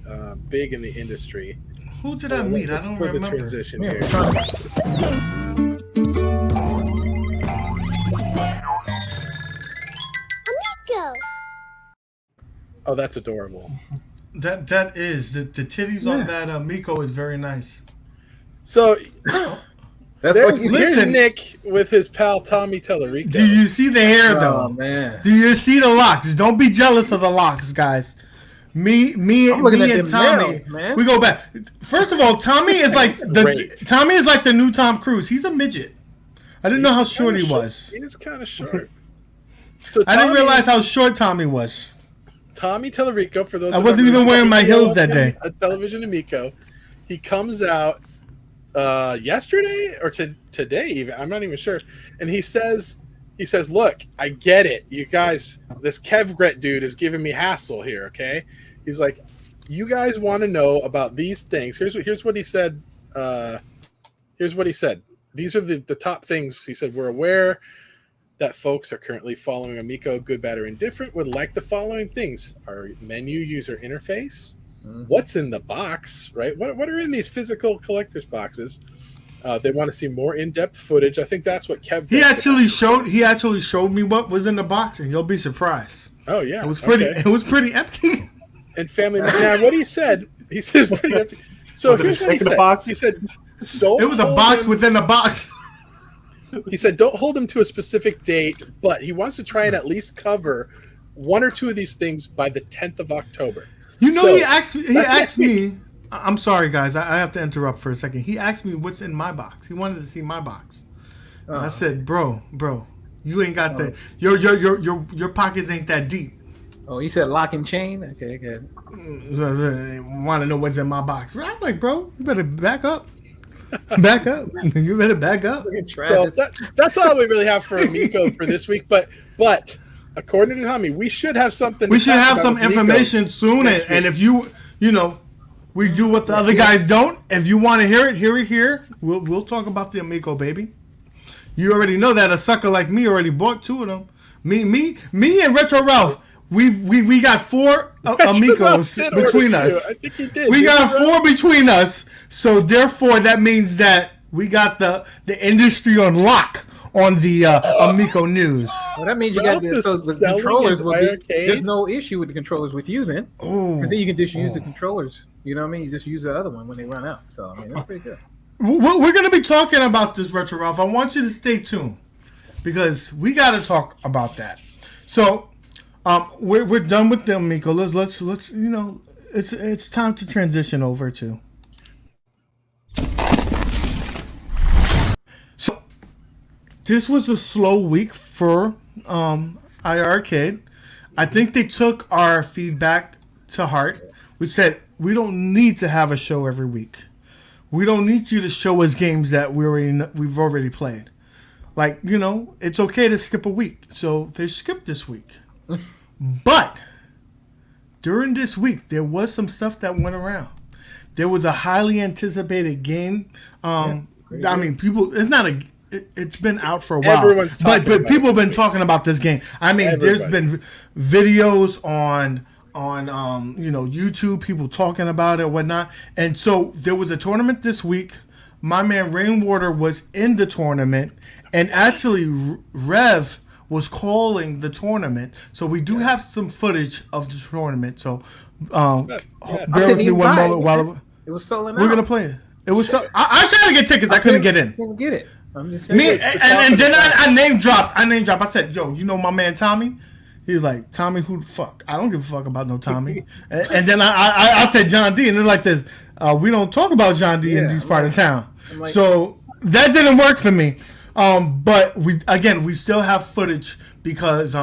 big in the industry. Who did I meet? I don't remember. The transition here. Amico. Oh, that's adorable. That is the titties on that Amico is very nice. So That's what you here's listen. Nick with his pal Tommy Tellerico. Do you see the hair though? Oh man. Do you see the locks? Don't be jealous of the locks, guys. Me and Tommy, nails, man. we go back. First of all, Tommy is like the new Tom Cruise. He's a midget. I didn't know how short he was. He is kind of short. So I didn't realize how short Tommy was. Tommy Tellerico, for those I wasn't even wearing my heels that day. A television Amico. He comes out yesterday or today even. I'm not even sure. And he says, look, I get it. You guys, this Kevgret dude is giving me hassle here, okay? He's like, you guys want to know about these things. Here's what he said. Here's what he said. These are the top things. He said, we're aware that folks are currently following Amico, good, bad, or indifferent, would like the following things. Our menu user interface. What's in the box, right? What are in these physical collector's boxes? They want to see more in-depth footage. I think that's what Kev. He actually showed me what was in the box, and you'll be surprised. Oh yeah, it was pretty. Okay. It was pretty empty. And family. Now, what he said pretty empty. So here's what he said. Box? He said, "Don't." It was a box within a box. He said, "Don't hold him to a specific date, but he wants to try and at least cover one or two of these things by the 10th of October." You know, So, he asked me. I'm sorry, guys. I have to interrupt for a second. He asked me what's in my box. He wanted to see my box. And I said, "Bro, you ain't got the your pockets ain't that deep." Oh, he said lock and chain? Okay, good. Want to know what's in my box? I'm like, bro, you better back up. Back up. You better back up. So that's all we really have for Amico for this week. But according to Tommy, we should have something. We should have some Amico information soon. And if we do what the other guys don't. If you want to hear it here. We'll talk about the Amico, baby. You already know that a sucker like me already bought two of them. Me and Retro Ralph. We got four Amigos between us. I think he did. We got four between us, so therefore that means that we got the industry on lock on the Amico news. Well, that means you got the controllers. There's no issue with the controllers with you then. Because then you can just use the controllers. You know what I mean? You just use the other one when they run out. So I mean, that's pretty good. We're going to be talking about this, Retro Ralph. I want you to stay tuned because we got to talk about that. So. We're done with the Amico. Let's it's time to transition over to. So this was a slow week for IiRcade. I think they took our feedback to heart. We said we don't need to have a show every week. We don't need you to show us games that we've already played. Like, it's okay to skip a week. So they skipped this week. But during this week, there was some stuff that went around. There was a highly anticipated game I mean, people. It's not a. It's been out for a while. Everyone's talking but about people have been this talking about this game. I mean, there's been videos on YouTube, people talking about it and whatnot. And so there was a tournament this week. My man Rainwater was in the tournament, and actually Rev was calling the tournament. So we do have some footage of the tournament. So bear with me one moment while it was selling out. We're gonna play it. It was so. I tried to get tickets. I couldn't get in. Couldn't get it. I'm just saying. Me and then I name dropped. I said, "Yo, you know my man Tommy?" He was like, "Tommy, who the fuck? I don't give a fuck about no Tommy." and then I said John D, and they're like this. We don't talk about John D in these part of town. Like, so that didn't work for me. But we still have footage because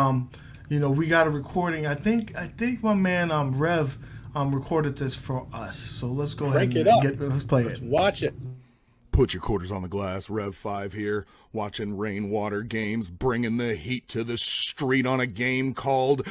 we got a recording. I think my man Rev recorded this for us. So let's go ahead and let's play it. Watch it. Put your quarters on the glass. Rev 5 here, watching Rainwater Games, bringing the heat to the street on a game called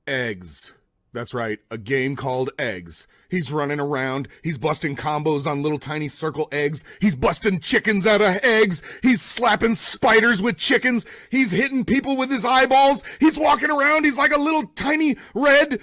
Eggs. That's right, a game called Eggs. He's running around. He's busting combos on little tiny circle eggs. He's busting chickens out of eggs. He's slapping spiders with chickens. He's hitting people with his eyeballs. He's walking around. He's like a little tiny red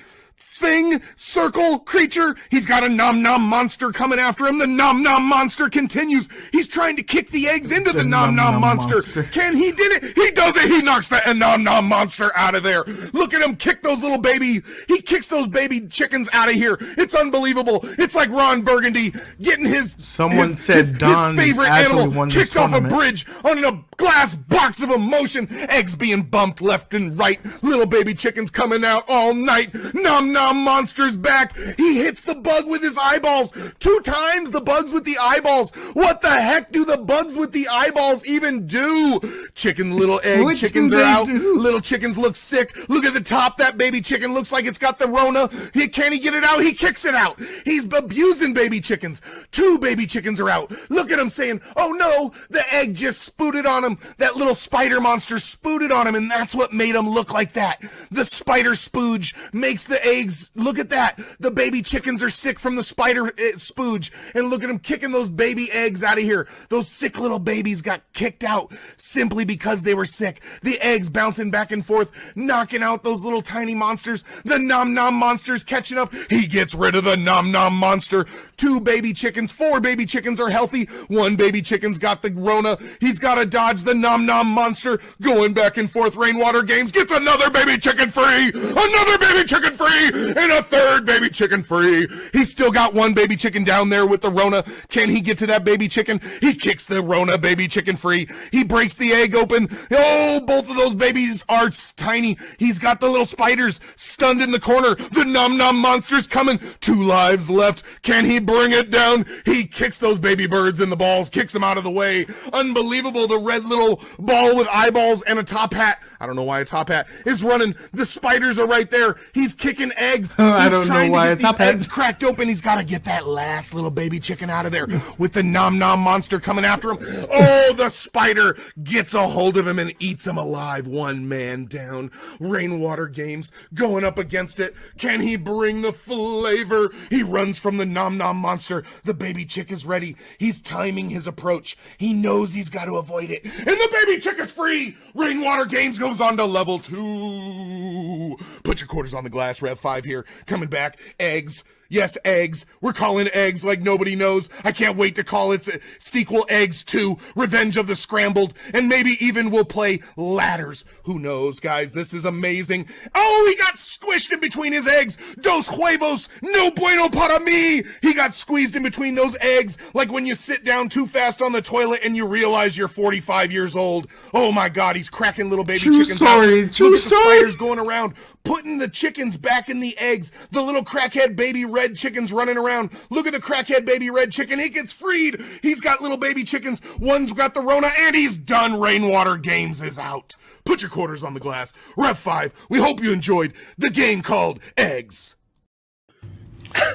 thing, circle, creature. He's got a nom nom monster coming after him. The nom nom monster continues. He's trying to kick the eggs into the nom nom monster. Can he did it? He does it. He knocks the nom nom monster out of there. Look at him kick those little baby. He kicks those baby chickens out of here. It's unbelievable. It's like Ron Burgundy getting his favorite animal kicked off a bridge on a glass box of emotion. Eggs being bumped left and right. Little baby chickens coming out all night. Nom nom monster's back. He hits the bug with his eyeballs 2 times. The bugs with the eyeballs. What the heck do the bugs with the eyeballs even do? Chicken little egg chickens are out. Little chickens look sick. Look at the top. That baby chicken looks like it's got the Rona. Can he get it out? He kicks it out. He's abusing baby chickens. 2 baby chickens are out. Look at him saying, oh no, the egg just spooted on him. That little spider monster spooted on him, and that's what made him look like that. The spider spooge makes the eggs. Look at that. The baby chickens are sick from the spider spooge. And look at them kicking those baby eggs out of here. Those sick little babies got kicked out simply because they were sick. The eggs bouncing back and forth, knocking out those little tiny monsters. The nom nom monster's catching up. He gets rid of the nom nom monster. 2 baby chickens. 4 baby chickens are healthy. 1 baby chicken's got the Rona. He's got to dodge the nom nom monster. Going back and forth. Rainwater Games gets another baby chicken free. Another baby chicken free. And a 3rd baby chicken free. He's still got 1 baby chicken down there with the Rona. Can he get to that baby chicken? He kicks the Rona baby chicken free. He breaks the egg open. Oh, both of those babies are tiny. He's got the little spiders stunned in the corner. The nom nom monster's coming. 2 lives left. Can he bring it down? He kicks those baby birds in the balls, kicks them out of the way. Unbelievable. The red little ball with eyeballs and a top hat. I don't know why a top hat is running. The spiders are right there. He's kicking eggs. I don't know why a top hat. Eggs cracked open. He's got to get that last little baby chicken out of there with the nom nom monster coming after him. Oh, the spider gets a hold of him and eats him alive. 1 man down. Rainwater Games going up against it. Can he bring the flavor? He runs from the nom nom monster. The baby chick is ready. He's timing his approach. He knows he's got to avoid it. And the baby chick is free. Rainwater Games goes on to level 2. Put your quarters on the glass. Rev 5 here. Coming back. Eggs. Yes, Eggs. We're calling Eggs like nobody knows. I can't wait to call its sequel Eggs 2, Revenge of the Scrambled, and maybe even we'll play Ladders. Who knows, guys? This is amazing. Oh, he got squished in between his eggs. Dos huevos, no bueno para mí. He got squeezed in between those eggs, like when you sit down too fast on the toilet and you realize you're 45 years old. Oh my God, he's cracking little baby chickens True out. story. Look at the spiders going around, putting the chickens back in the eggs. The little crackhead baby red chickens running around. Look at the crackhead baby red chicken. He gets freed. He's got little baby chickens. One's got the Rona, and he's done. Rainwater Games is out. Put your quarters on the glass. Rev 5, we hope you enjoyed the game called Eggs.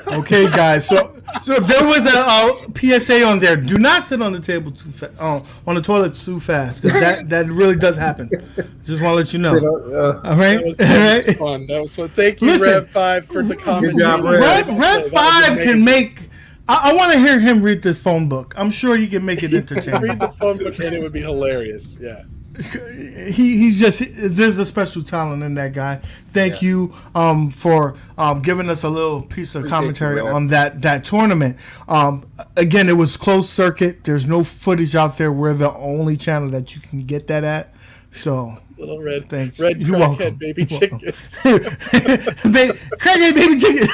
Okay, guys. So there was a PSA on there. Do not sit on the table on the toilet too fast, because that really does happen. Just want to let you know. All right. That was so fun. That was so. Thank you, Rev 5, for the comment. Rev 5 can make I want to hear him read this phone book. I'm sure he can make it entertaining. Read the phone book and it would be hilarious. Yeah. He's just, there's a special talent in that guy. Thank you for giving us a little piece of commentary on that tournament. Again, it was closed circuit. There's no footage out there. We're the only channel that you can get that at. So Little red crackhead baby chickens. Crackhead baby chicken.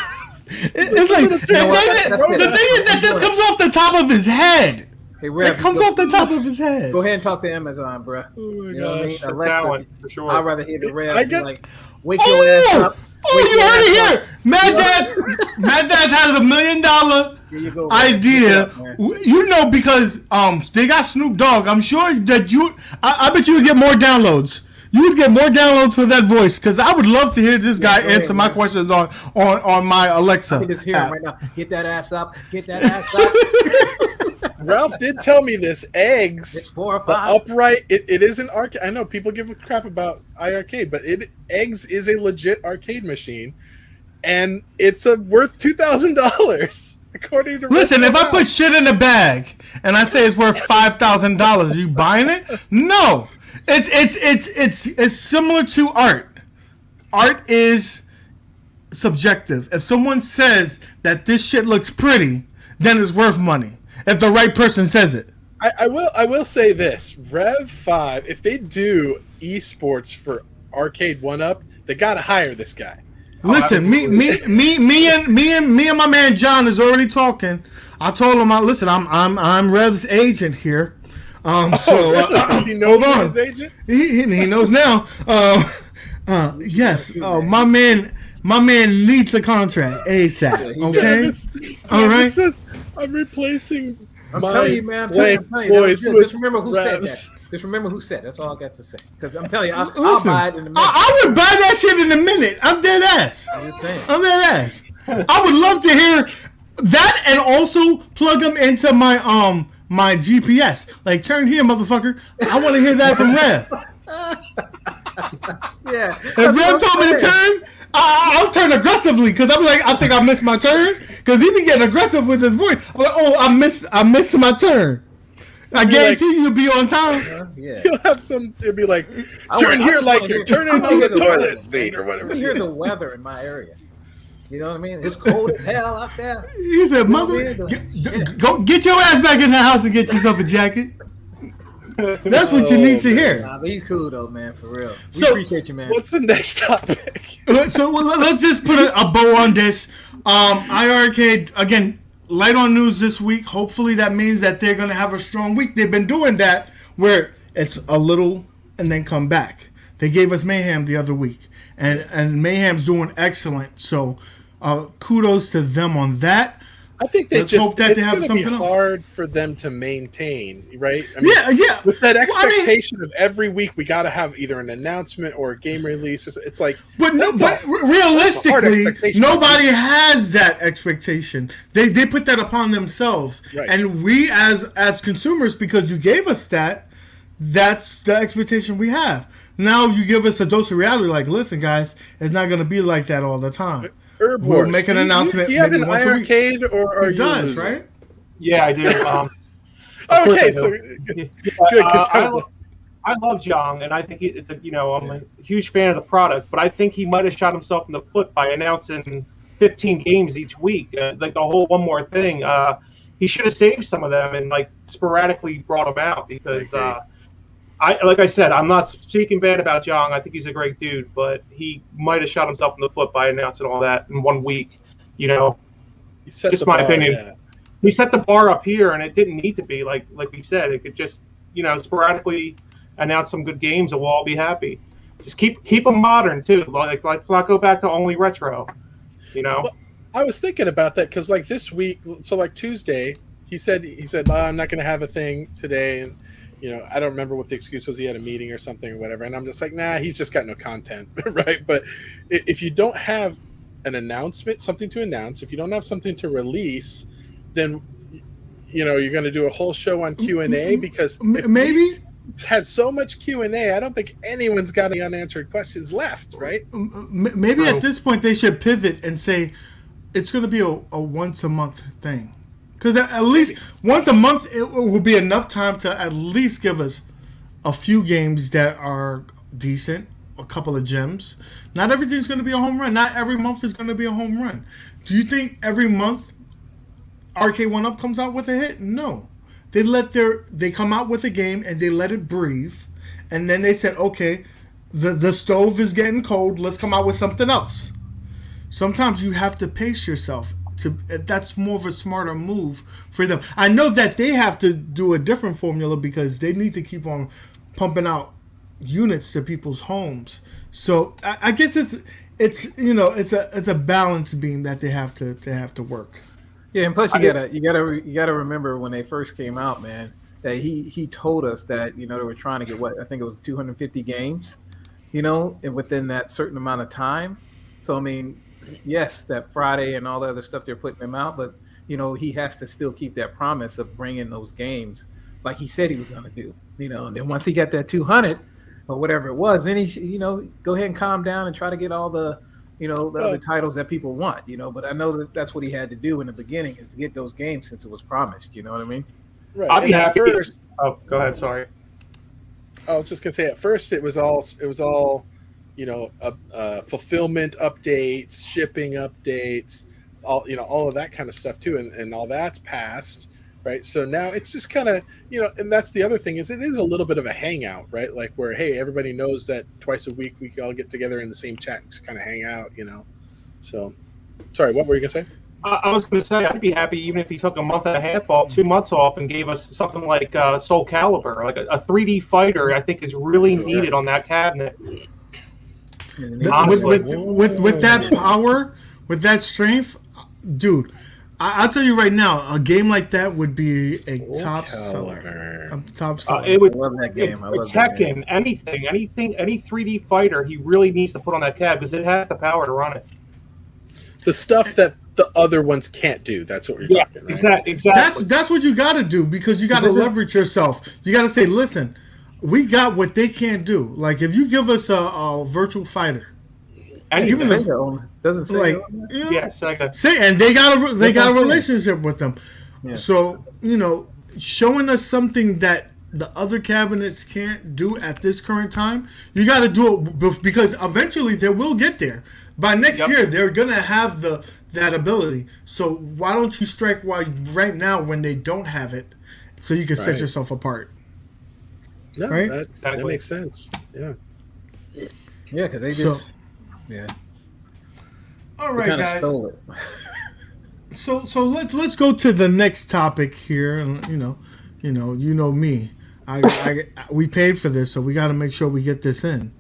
It's like the thing is that this comes off the top of his head. Hey, Rev, it comes off the top of his head. Go ahead and talk to Amazon, bro. Oh my you know what I mean? gosh. Alexa, talent, for sure. I'd rather hear the Rev. Like, wake Oh, your ass up. you heard it here. Mad Dads has $1 million idea. You know, because they got Snoop Dogg. I'm sure that I bet you would get more downloads. You would get more downloads for that voice, because I would love to hear this guy answer my questions on my Alexa. I can just hear him right now. Get that ass up. Get that ass up. Ralph did tell me this. Eggs, It's 4 or the 5. upright. It is an arcade. I know people give a crap about IiRcade, but Eggs is a legit arcade machine, and it's worth $2,000 according to. Listen, if I put shit in a bag and I say it's worth $5,000, are you buying it? No. It's similar to art. Art is subjective. If someone says that this shit looks pretty, then it's worth money. If the right person says it. I will say this. Rev 5, if they do esports for Arcade 1-Up, they gotta hire this guy. Listen, me and my man John is already talking. I told him, listen, I'm Rev's agent here. He knows his agent? He knows now. Yes. My man needs a contract ASAP. Okay. All right. Says, I'm replacing. I'm telling you, man. I'm telling you. Just remember who said that. Just remember who said. That's all I got to say. Because I'm telling you, I'll buy it in a minute. I would buy that shit in a minute. I'm dead ass. I'm just saying. I'm dead ass. I would love to hear that, and also plug them into my my GPS. Like, turn here, motherfucker. I want to hear that from Rev. Yeah. If Rev told me to turn, I'll turn aggressively, because I'm like, I think I missed my turn, because he be getting aggressive with his voice. I'm like, oh, I missed my turn. I guarantee you'll be on time. Yeah. You'll have some. It'll be like, turn here like you're turning on the toilet seat or whatever. Here's the weather in my area. You know what I mean? It's cold as hell out there. He said, "Mother, go get your ass back in the house and get yourself a jacket." That's what you need to hear. Nah, but he's cool though, man. For real. We So, appreciate you, man. What's the next topic? So let's just put a bow on this. IiRcade, again, light on news this week. Hopefully that means that they're going to have a strong week. They've been doing that where it's a little and then come back. They gave us Mayhem the other week, and Mayhem's doing excellent. So kudos to them on that. I think they hope that it's they have going to be something else. hard for them to maintain, right? I mean, Yeah. With that expectation of every week we got to have either an announcement or a game release. It's like, but realistically, nobody has that expectation. They put that upon themselves, right. And we as consumers, because you gave us that, that's the expectation we have. Now you give us a dose of reality. Like, listen, guys, it's not going to be like that all the time. Erbwars. We'll make an announcement. Do you have an maybe once a week. IiRcade or are It you does, losing? right? Yeah, I do. Okay, so good. I love Zhang, and I think I'm a huge fan of the product, but I think he might have shot himself in the foot by announcing 15 games each week, like the whole one more thing. He should have saved some of them and like sporadically brought them out, because like I said, I'm not speaking bad about Zhang. I think he's a great dude, but he might have shot himself in the foot by announcing all that in 1 week. Just my opinion. Yeah. He set the bar up here, and it didn't need to be like we said. It could just sporadically announce some good games, and we'll all be happy. Just keep them modern too. Like, let's not go back to only retro. Well, I was thinking about that because like this week, so like Tuesday, he said I'm not going to have a thing today, and I don't remember what the excuse was. He had a meeting or something or whatever, and I'm just like, nah, he's just got no content, right? But if you don't have an announcement, something to announce, if you don't have something to release, then you're going to do a whole show on Q&A, because Maybe had so much Q&A, I don't think anyone's got any unanswered questions left, right? maybe at this point they should pivot and say it's going to be a once a month thing. Because at least once a month, it will be enough time to at least give us a few games that are decent, a couple of gems. Not everything's going to be a home run. Not every month is going to be a home run. Do you think every month Arcade 1-Up comes out with a hit? No. They come out with a game and they let it breathe. And then they said, okay, the stove is getting cold. Let's come out with something else. Sometimes you have to pace yourself. That's more of a smarter move for them. I know that they have to do a different formula because they need to keep on pumping out units to people's homes. So I guess it's a balance beam that they have to work. Yeah, and plus you gotta remember when they first came out, man, that he told us that they were trying to get I think it was 250 games, and within that certain amount of time. So I mean, yes, that Friday and all the other stuff they're putting them out, but he has to still keep that promise of bringing those games like he said he was going to do. And then once he got that 200 or whatever it was, then he go ahead and calm down and try to get all the the other titles that people want. But I know that's what he had to do in the beginning is to get those games since it was promised. You know what I mean? Right. I'll be happy. First, oh, go ahead. Sorry. I was just gonna say at first it was all fulfillment updates, shipping updates, all of that kind of stuff too, and all that's passed, right? So now it's just kind of, and that's the other thing is it is a little bit of a hangout, right? Like where, hey, everybody knows that twice a week we can all get together in the same chat and just kind of hang out, So, sorry, what were you gonna say? I was going to say I'd be happy even if he took a month and a half off, 2 months off, and gave us something like Soul Calibur, like a 3D fighter. I think is really needed on that cabinet. With that power, with that strength, dude, I'll tell you right now, a game like that would be a top seller. I love that game. It's Tekken, anything, any 3D fighter, he really needs to put on that cab because it has the power to run it. The stuff that the other ones can't do. That's what you're talking, right? Exactly. That's what you got to do because you got to leverage yourself. You got to say, listen, we got what they can't do. Like if you give us a virtual fighter, even doesn't say and they got a relationship with them. Yeah. So showing us something that the other cabinets can't do at this current time, you got to do it because eventually they will get there. By next year, they're gonna have that ability. So why don't you strike while right now when they don't have it, so you can set yourself apart? No, right? That makes sense. Yeah. Yeah, because they just All right, guys. Stole it. So let's go to the next topic here, and you know me. We paid for this, so we got to make sure we get this in.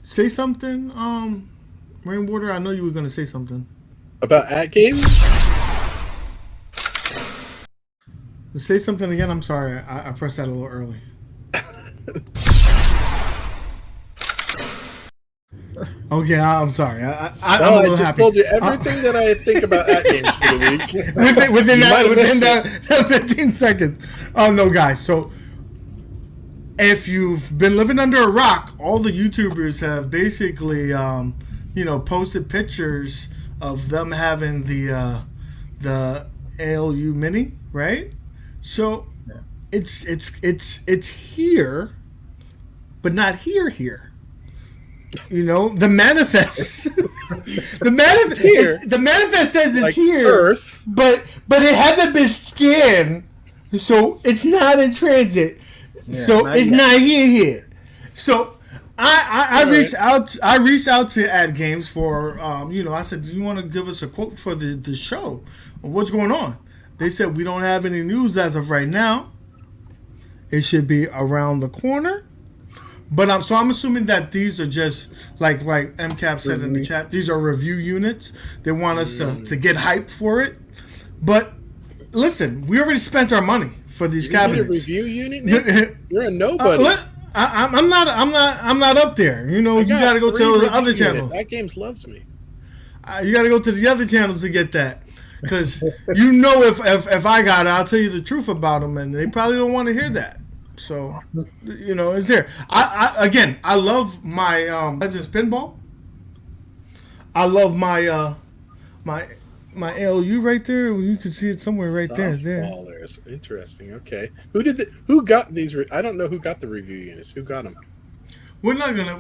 Say something, Rainwater. I know you were going to say something about ad games. Say something again. I'm sorry, I pressed that a little early. Okay, I'm sorry. I'm a little happy. Told you everything that I think about ad games for the week. within that 15 seconds. Oh no, guys. So if you've been living under a rock, all the YouTubers have basically, posted pictures of them having the ALU Mini, right? So it's here, but not here. The manifest. The manifest says it's like here, Earth. but it hasn't been scanned, so it's not in transit. Yeah, so it's not here. So I reached out to Ad Games for I said, do you want to give us a quote for the show? What's going on? They said we don't have any news as of right now. It should be around the corner. But I'm assuming that these are just like MCAP said in the chat. These are review units. They want us to get hyped for it. But listen, we already spent our money for these cabinets. A review unit? You're a nobody. I'm not up there. You got to go to the other channels. That Games loves me. You got to go to the other channels to get that. Because if I got it, I'll tell you the truth about them, and they probably don't want to hear that. So, it's there. I love my Legends Pinball. I love my my ALU right there. You can see it somewhere right there. Softballers. Interesting. Okay. Who got these? I don't know who got the review units. Who got them? We're not gonna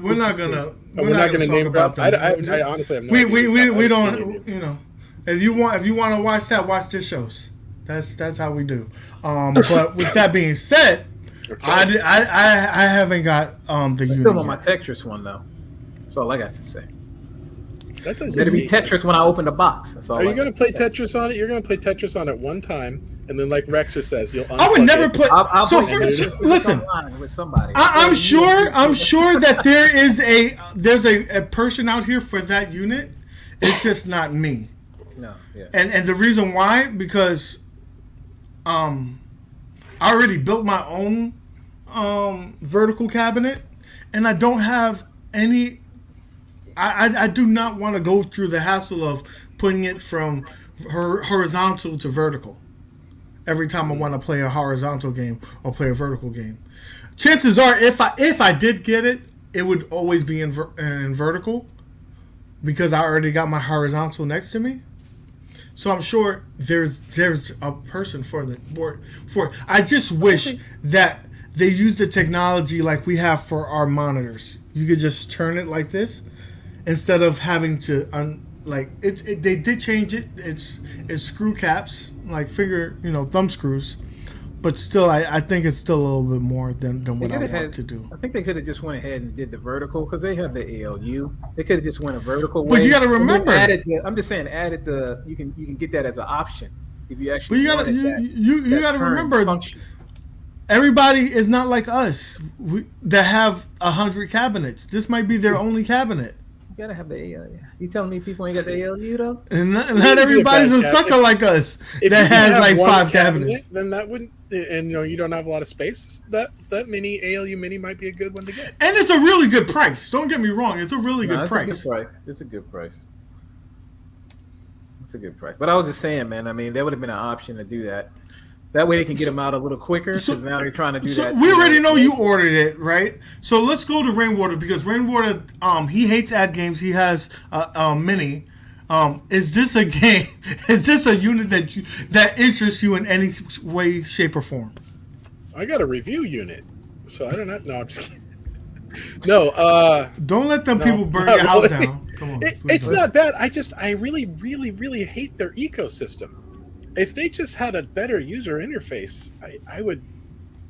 name about them. I honestly have no idea. We don't. You know, if you want to watch that, watch the shows. That's how we do. But with that being said, okay. I haven't got the unit. Still on my Tetris one though. That's all I got to say. That doesn't Better be Tetris when I open the box. That's all. Are you going to play Tetris on it? You're going to play Tetris on it one time, and then, like Rexer says, you'll. I would never play. Listen, with somebody. I'm sure that there's a person out here for that unit. It's just not me. No. Yeah. And the reason why, because I already built my own vertical cabinet, and I don't have any. I do not want to go through the hassle of putting it from horizontal to vertical every time I want to play a horizontal game or play a vertical game. Chances are, if I did get it, it would always be in vertical because I already got my horizontal next to me. So I'm sure there's a person for it. I just wish that they use the technology like we have for our monitors. You could just turn it like this. Instead of having to they did change it. It's screw caps, like thumb screws, but still, I think it's still a little bit more than what I want to do. I think they could have just went ahead and did the vertical because they have the ALU. They could have just went a vertical way. But you got to remember, added the. You can get that as an option if you actually. But you got to remember. Function. Everybody is not like us that have 100 cabinets. This might be their only cabinet. You gotta have the ALU. You telling me people ain't got the ALU though? And not everybody's a sucker like us that has like 5 cabinets. Then that wouldn't, and you don't have a lot of space. That mini ALU Mini might be a good one to get. And it's a really good price. Don't get me wrong. It's a really good price. It's a good price. It's a good price. But I was just saying, man. I mean, there would have been an option to do that. That way they can get them out a little quicker. So now they're trying to do that. We already know you ordered it, right? So let's go to Rainwater because Rainwater, he hates ad games. He has a mini. Is this a game? Is this a unit that interests you in any way, shape, or form? I got a review unit, so I don't know. No, I'm just kidding. No. Don't let them people burn your house down. Come on. It's not bad. I really, really, really hate their ecosystem. If they just had a better user interface, I would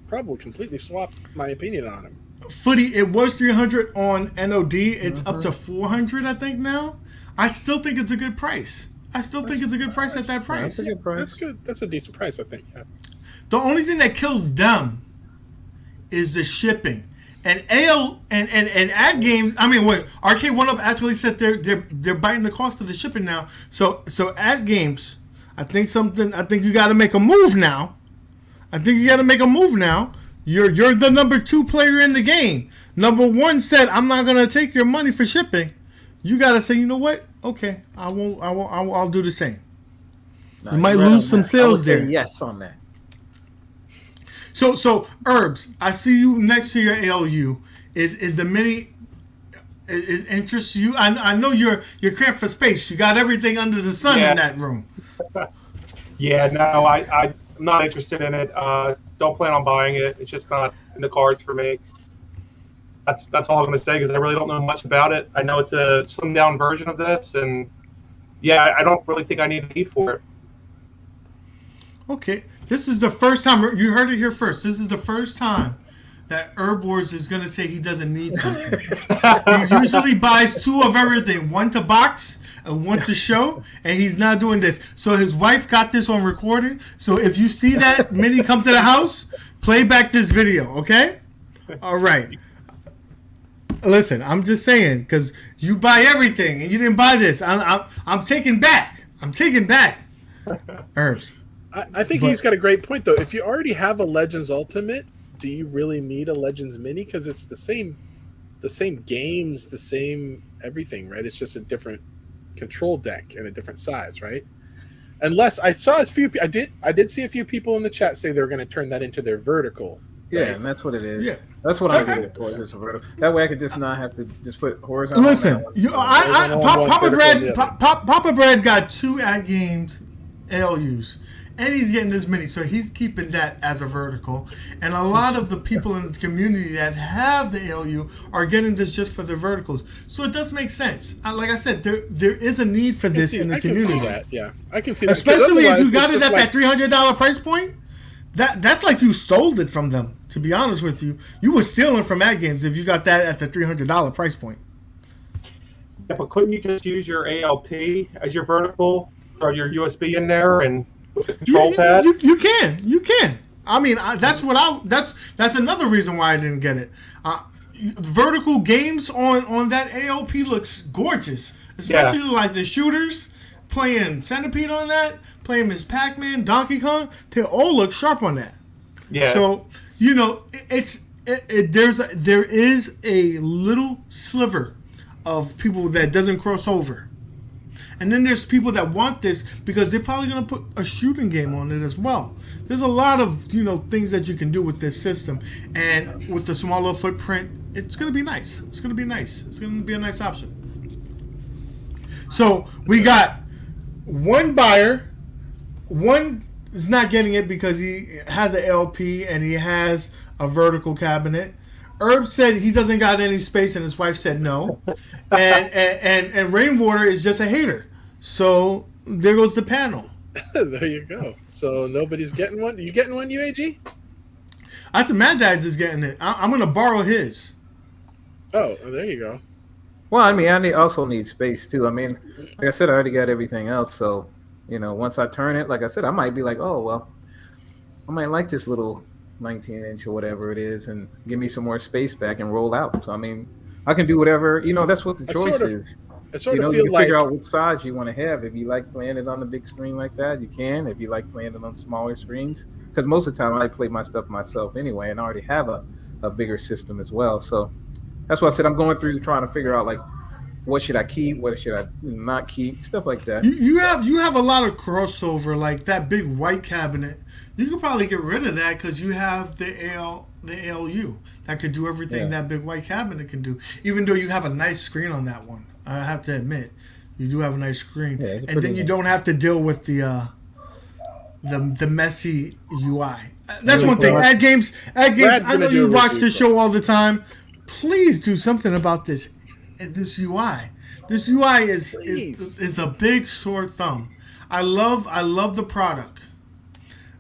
probably completely swap my opinion on them. Footy, it was 300 on NOD. It's up to 400, I think, now. I still think it's a good price. At that price. That's a good price. That's good. That's a decent price, I think. Yeah. The only thing that kills them is the shipping. And ad games. I mean, wait. Arcade 1UP actually said they're biting the cost of the shipping now. So ad games. I think you got to make a move now. You're the number 2 player in the game. Number 1 said, "I'm not gonna take your money for shipping." You got to say, you know what? Okay, I'll do the same. You might lose some sales there. Yes, on that. So Herbs, I see you next to your ALU. Is the mini? It interests you? I know you're cramped for space. You got everything under the sun in that room. Yeah, no, I'm not interested in it. Don't plan on buying it. It's just not in the cards for me. That's all I'm going to say because I really don't know much about it. I know it's a slimmed down version of this, and yeah, I don't really think I need a need for it. Okay, this is the first time you heard it here first. This is the first time that Erbwars is going to say he doesn't need something. He usually buys 2 of everything, 1 to box and 1 to show, and he's not doing this. So his wife got this on recording. So if you see that mini come to the house, play back this video, okay? All right. Listen, I'm just saying, because you buy everything and you didn't buy this. I'm taking back. Herbs. I think he's got a great point, though. If you already have a Legends Ultimate, do you really need a Legends Mini? Because it's the same games, the same everything, right? It's just a different control deck and a different size, right? Unless I saw I did see a few people in the chat say they were going to turn that into their vertical Yeah, Right. and that's what it is. Yeah. That's what I did it for. Just a vertical. That way I could just not have to just put horizontal. Listen, on that one. you, Horizontal on one, Papa vertical on the Bread, other. Papa Bread got 2 at games ALUs, and he's getting this mini, so he's keeping that as a vertical. And a lot of the people in the community that have the ALU are getting this just for the verticals, so it does make sense. Like I said, there is a need for this in the I can community. see that. Yeah, I can see that. 'Cause Especially if you otherwise, got it's it just at that $300 price point. That's like you stole it from them. To be honest with you, you were stealing from Ad Games if you got that at the $300 price point. Yeah, but couldn't you just use your ALP as your vertical, or your USB in there and with the control pad? You can. I mean, that's another reason why I didn't get it. Vertical games on that ALP looks gorgeous, especially like the shooters. Playing Centipede on that, playing Miss Pac-Man, Donkey Kong, they all look sharp on that. Yeah. So there is a little sliver of people that doesn't cross over, and then there's people that want this because they're probably gonna put a shooting game on it as well. There's a lot of things that you can do with this system, and with the smaller footprint, it's gonna be nice. It's gonna be nice. It's gonna be a nice option. So we got one buyer, one is not getting it because he has an LP and he has a vertical cabinet. Herb said he doesn't got any space and his wife said no. And Rainwater is just a hater. So there goes the panel. There you go. So nobody's getting one. You getting one, UAG? I said Mad Dad's is getting it. I'm going to borrow his. Oh, there you go. Well, I mean, I also need space too. I mean, like I said, I already got everything else. So, once I turn it, like I said, I might be like, oh, well, I might like this little 19-inch or whatever it is and give me some more space back and roll out. So, I mean, I can do whatever. That's what the choice is. I sort of you feel can like figure out what size you want to have. If you like playing it on the big screen like that, you can. If you like playing it on smaller screens, because most of the time I play my stuff myself anyway, and I already have a bigger system as well. So that's why I said I'm going through trying to figure out like what should I keep, what should I not keep, stuff like that. You have a lot of crossover, like that big white cabinet. You could probably get rid of that because you have the ALU that could do everything that big white cabinet can do. Even though you have a nice screen on that one, I have to admit, you do have a nice screen, and then you don't have to deal with the messy UI. That's one thing. Ad games. I know you watch the show all the time. Please do something about this UI. This UI is a big sore thumb. I love the product,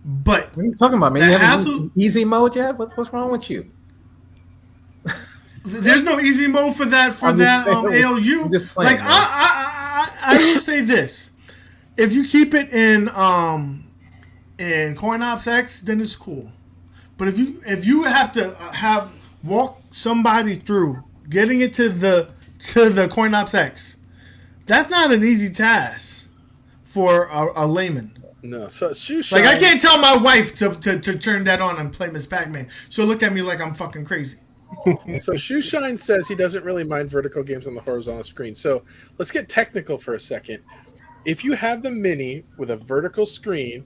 but what are you talking about, man? You have easy mode yet? What's wrong with you? There's no easy mode for that ALU. Like I will say this: if you keep it in CoinOps X, then it's cool. But if you have to walk somebody through getting it to the CoinOps X, that's not an easy task for a layman. No, so Shoeshine, like I can't tell my wife to turn that on and play Miss Pac-Man. She'll look at me like I'm fucking crazy. So Shoeshine says he doesn't really mind vertical games on the horizontal screen. So let's get technical for a second. If you have the Mini with a vertical screen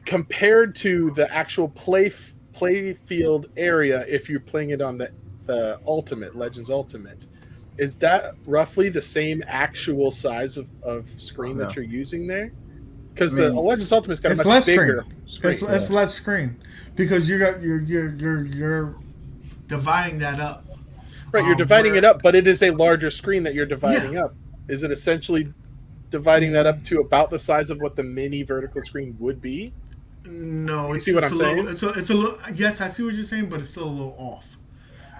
compared to the actual play field area, if you're playing it on the Ultimate, Legends Ultimate, is that roughly the same actual size of screen that you're using there? Because the Legends Ultimate's got a much bigger screen. It's less screen because you're dividing that up. Right, you're dividing it up, but it is a larger screen that you're dividing up. Is it essentially dividing that up to about the size of what the Mini vertical screen would be? No, you see what I'm saying? It's a little. Yes, I see what you're saying, but it's still a little off.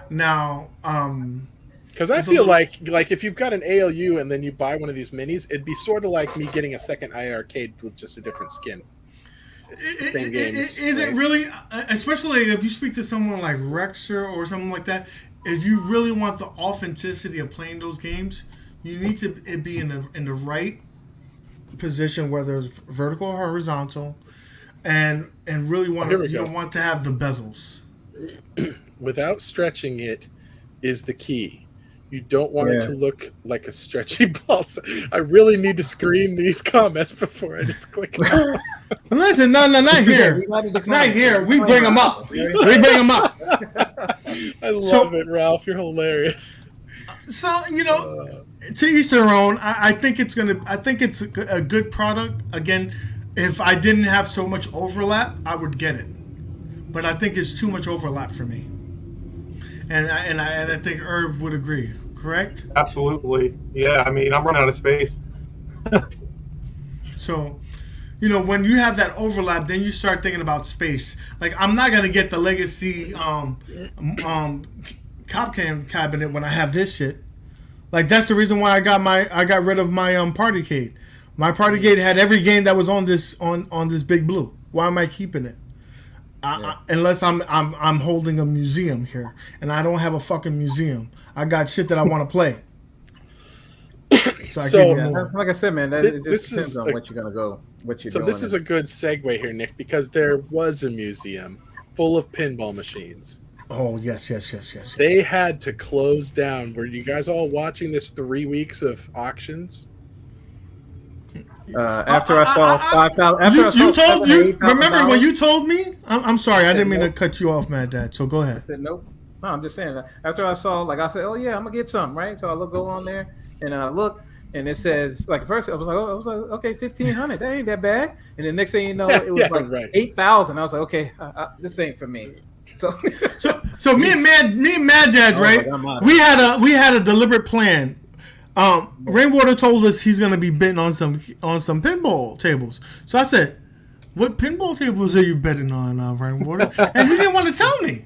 Now, because I feel like if you've got an ALU and then you buy one of these minis, it'd be sort of like me getting a second IiRcade with just a different skin. It isn't really, especially if you speak to someone like Rexer or something like that. If you really want the authenticity of playing those games, you need to be in the right position, whether it's vertical or horizontal, and really want to have the bezels. Without stretching it is the key. You don't want it to look like a stretchy ball. I really need to screen these comments before I just click it. Listen, no, not here. Not here. We bring them up. We bring them up. I love it, Ralph. You're hilarious. So, you know, to each their own. I think it's a good product. Again, if I didn't have so much overlap, I would get it. But I think it's too much overlap for me. And I think Herb would agree, correct? Absolutely. Yeah, I mean, I'm running out of space. So, you know, when you have that overlap, then you start thinking about space. Like, I'm not going to get the Legacy Cop Cam cabinet when I have this shit. Like, that's the reason why I got rid of my Partycade. My Partycade had every game that was on this Big Blue. Why am I keeping it? Unless I'm holding a museum here, and I don't have a fucking museum. I got shit that I want to play. So like I said, man, it just depends on what you're gonna go. What you're doing. So this is a good segue here, Nick, because there was a museum full of pinball machines. Oh yes. They had to close down. Were you guys all watching this 3 weeks of auctions? After I saw 5,000, remember when you told me? I'm sorry, I didn't mean to cut you off, Mad Dad. So go ahead. I said nope. No, I'm just saying. After I saw, like, I said, oh yeah, I'm gonna get some, right? So I go on there and I look, and it says, like, first I was like, okay, 1,500, that ain't that bad. And the next thing you know, it was 8,000. I was like, okay, this ain't for me. So me and Mad Dad, right? We had a deliberate plan. Rainwater told us he's gonna be betting on some pinball tables. So I said, "What pinball tables are you betting on, Rainwater?" And he didn't want to tell me.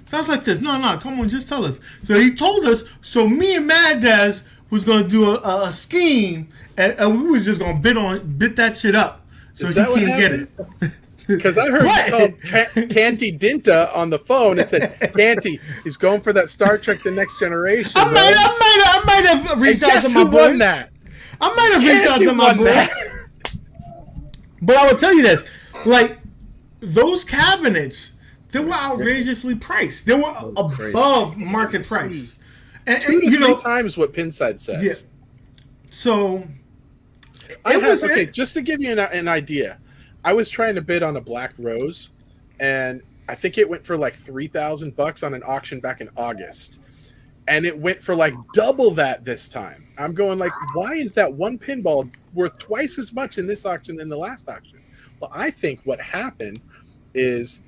So I was like, "This, no, come on, just tell us." So he told us. So me and Mad Dad was gonna do a scheme, and we was just gonna bid that shit up, so he can't get it. Because I heard you called Canty Dinta on the phone and said, Canty, he's going for that Star Trek The Next Generation. I might have reached out to my boy. Won that? I might have reached out to my boy. But I will tell you this. Like, those cabinets, they were outrageously priced. They were above market price. And 2 to 3 times what Pinside says. Yeah. So, just to give you an idea. I was trying to bid on a Black Rose, and I think it went for like $3,000 on an auction back in August, and it went for like double that this time. I'm going like, why is that one pinball worth twice as much in this auction than the last auction? Well, I think what happened is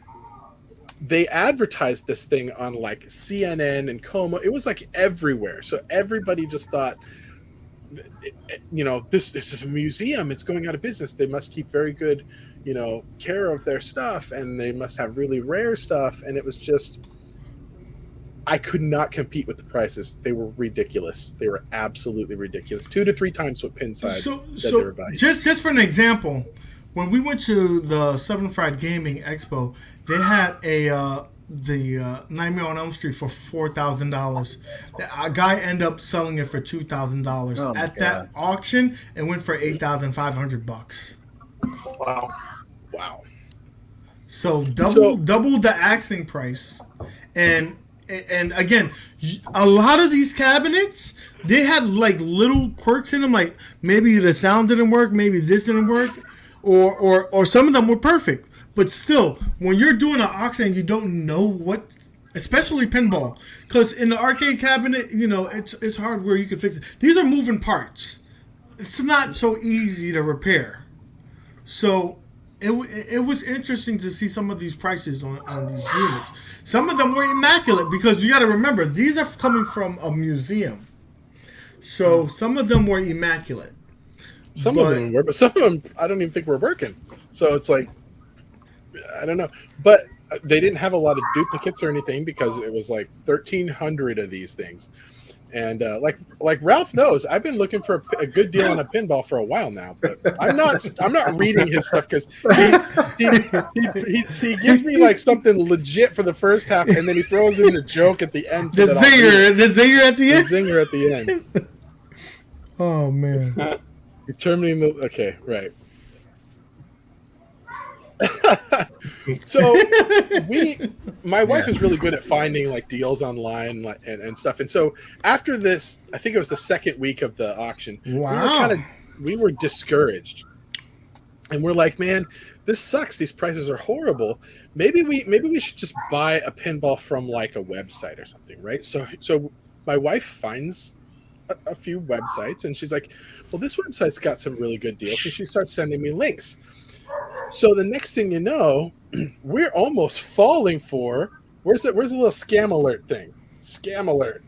they advertised this thing on like CNN and Como. It was like everywhere, so everybody just thought, you know, this is a museum. It's going out of business. They must keep very good, you know, care of their stuff, and they must have really rare stuff. And it was just, I could not compete with the prices. They were ridiculous. They were absolutely ridiculous. 2 to 3 times what Pinside said they were buying. Just for an example, when we went to the Seven Fried Gaming Expo, they had the Nightmare on Elm Street for $4,000. A guy ended up selling it for $2,000 at that auction, and went for $8,500. Wow. So double the asking price, and again, a lot of these cabinets, they had like little quirks in them, like maybe the sound didn't work, maybe this didn't work, or some of them were perfect. But still, when you're doing an auction and you don't know what, especially pinball, because in the arcade cabinet, you know, it's hardware, you can fix it. These are moving parts. It's not so easy to repair. So it was interesting to see some of these prices on these units. Some of them were immaculate, because you got to remember, these are coming from a museum. So some of them were immaculate. Some of them were, but some of them I don't even think were working. So it's like, I don't know, but they didn't have a lot of duplicates or anything, because it was like 1,300 of these things, and like Ralph knows, I've been looking for a good deal on a pinball for a while now, but I'm not reading his stuff, because he gives me like something legit for the first half, and then he throws in the joke at the end. The zinger at the end. The zinger at the end. Oh man. Determining the right. So my wife is really good at finding like deals online and stuff. And so after this, I think it was the second week of the auction. Wow. We were discouraged, and we're like, man, this sucks. These prices are horrible. Maybe we should just buy a pinball from like a website or something, right? So my wife finds a few websites, and she's like, well, this website's got some really good deals. So she starts sending me links. So the next thing you know, we're almost falling for where's the little scam alert thing? Scam alert.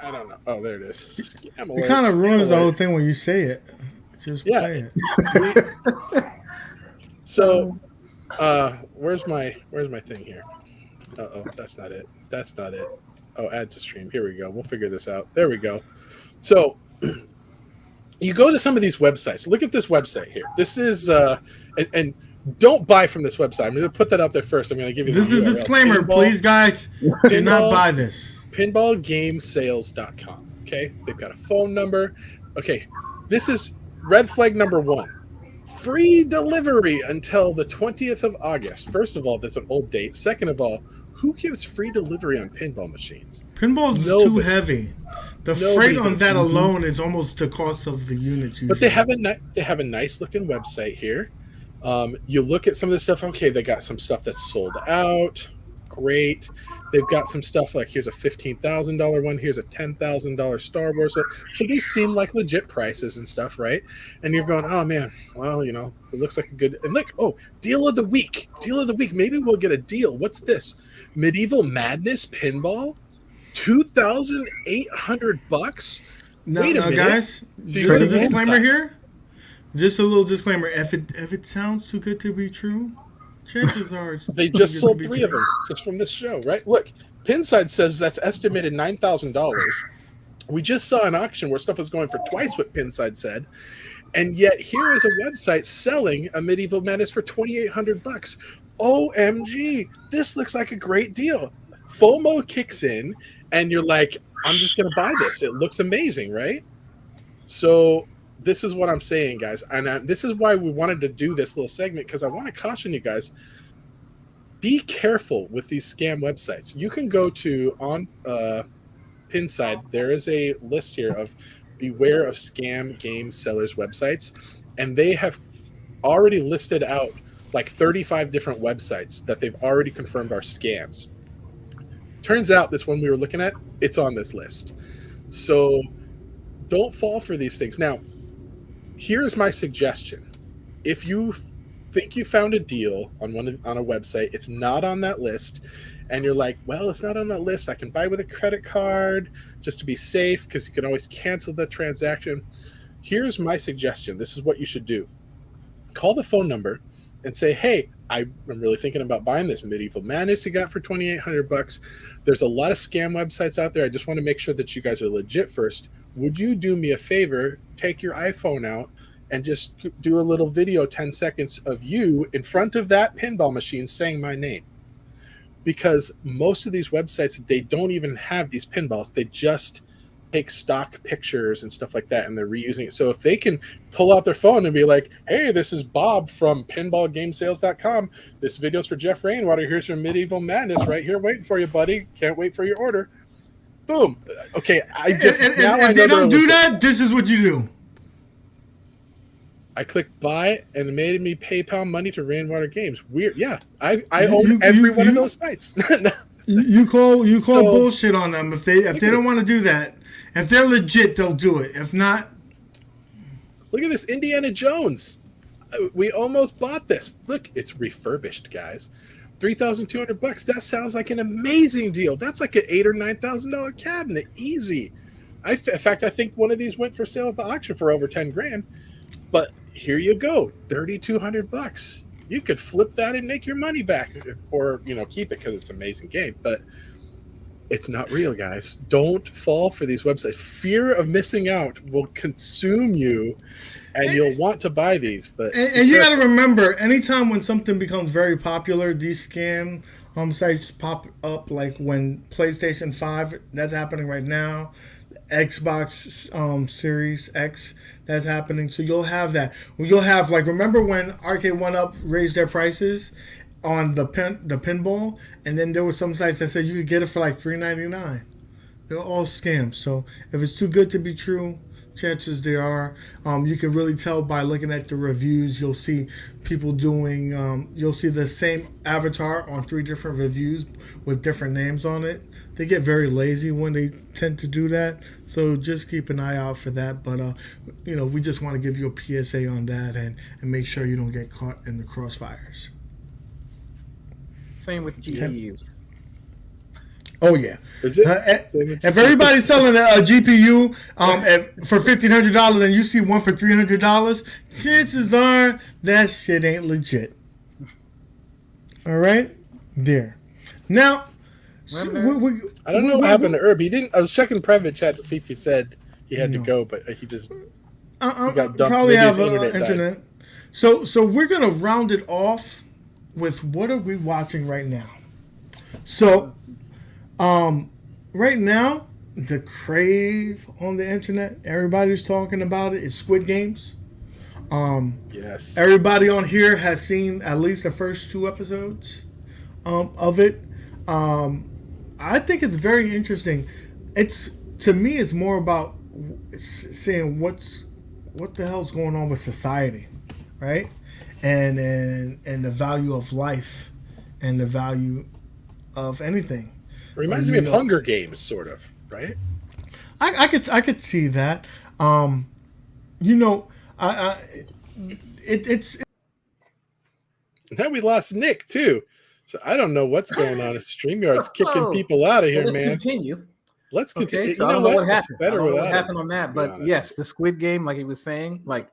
I don't know. Oh, there it is. Scam alert. It kind of ruins the whole thing when you say it. Just play it. So, where's my thing here? Uh-oh, that's not it. Oh, add to stream. Here we go. We'll figure this out. There we go. So you go to some of these websites. Look at this website here. This is and don't buy from this website. I'm going to put that out there first. I'm going to give you this is disclaimer, please, guys. Do not buy this. Pinballgamesales.com. Okay, they've got a phone number. Okay, this is red flag number 1. Free delivery until the 20th of August. First of all, that's an old date. Second of all, who gives free delivery on pinball machines? Pinball's too heavy. The freight on that alone is almost the cost of the unit. Usually. But they have a nice looking website here. You look at some of the stuff. Okay, they got some stuff that's sold out. Great. They've got some stuff like here's a $15,000 one. Here's a $10,000 Star Wars. So these seem like legit prices and stuff, right? And you're going, oh man, well, it looks like a good. And look, deal of the week. Maybe we'll get a deal. What's this? Medieval Madness pinball, $2,800. No, Wait a minute, guys. Just a disclaimer here. Just a little disclaimer. If it sounds too good to be true, chances are they just sold 3 of them just from this show, right? Look, Pinside says that's estimated $9,000. We just saw an auction where stuff was going for twice what Pinside said, and yet here is a website selling a Medieval Madness for $2,800. OMG, this looks like a great deal. FOMO kicks in, and you're like, I'm just going to buy this. It looks amazing, right? So this is what I'm saying, guys. And this is why we wanted to do this little segment, because I want to caution you guys. Be careful with these scam websites. You can go to on Pinside. There is a list here of beware of scam game sellers websites, and they have already listed out like 35 different websites that they've already confirmed are scams. Turns out this one we were looking at, it's on this list. So don't fall for these things. Now, here's my suggestion. If you think you found a deal on a website, it's not on that list, and you're like, well, it's not on that list, I can buy with a credit card just to be safe, because you can always cancel the transaction. Here's my suggestion. This is what you should do. Call the phone number and say, hey, I'm really thinking about buying this Medieval Madness you got for $2,800. There's a lot of scam websites out there. I just want to make sure that you guys are legit first. Would you do me a favor, take your iPhone out and just do a little video, 10 seconds of you in front of that pinball machine saying my name? Because most of these websites, they don't even have these pinballs. They just take stock pictures and stuff like that, and they're reusing it. So if they can pull out their phone and be like, hey, this is Bob from pinballgamesales.com. This video's for Jeff Rainwater. Here's your Medieval Madness right here waiting for you, buddy. Can't wait for your order. Boom. Okay, if they don't do that, this is what you do. I clicked buy, and it made me PayPal money to Rainwater Games. Weird. Yeah, I own every one of those sites. You call bullshit on them if they don't want to do that. If they're legit, they'll do it. If not, look at this Indiana Jones. We almost bought this. Look, it's refurbished, guys. $3,200. That sounds like an amazing deal. That's like an $8,000 or $9,000 cabinet, easy. In fact, I think one of these went for sale at the auction for over $10,000. But here you go, $3,200. You could flip that and make your money back, or keep it because it's an amazing game. But it's not real, guys. Don't fall for these websites. Fear of missing out will consume you, and you'll want to buy these. But and you got to remember, anytime when something becomes very popular, these scam sites pop up. Like when PlayStation 5, that's happening right now. Xbox Series X that's happening. So you'll have that. You'll have like, remember when Arcade 1UP raised their prices on the pinball, and then there were some sites that said you could get it for like $3.99. They're all scams. So if it's too good to be true, chances there are. You can really tell by looking at the reviews. You'll see people doing. You'll see the same avatar on 3 different reviews with different names on it. They get very lazy when they tend to do that. So just keep an eye out for that. But we just want to give you a PSA on that and make sure you don't get caught in the crossfires. Same with GPUs. Oh yeah. Is it? If everybody's selling a GPU for $1,500 and you see one for $300, chances are that shit ain't legit. All right, there. Now, I don't know what happened to Herb. He didn't. I was checking private chat to see if he said he had to go, but he just he got dumped. Probably have internet. So we're gonna round it off with what are we watching right now. So. Right now, the crave on the internet, everybody's talking about it, is Squid Games. Yes. Everybody on here has seen at least the first 2 episodes of it. I think it's very interesting. To me, it's more about saying what the hell's going on with society, right? And the value of life and the value of anything. Reminds me of Hunger Games, sort of, right? I could see that. It's. Now we lost Nick too, so I don't know what's going on. StreamYard's kicking people out of here, man. Continue. Let's continue. Okay, so I don't know what happened. Better I don't know without what happened on that, but yes, the Squid Game, like he was saying, like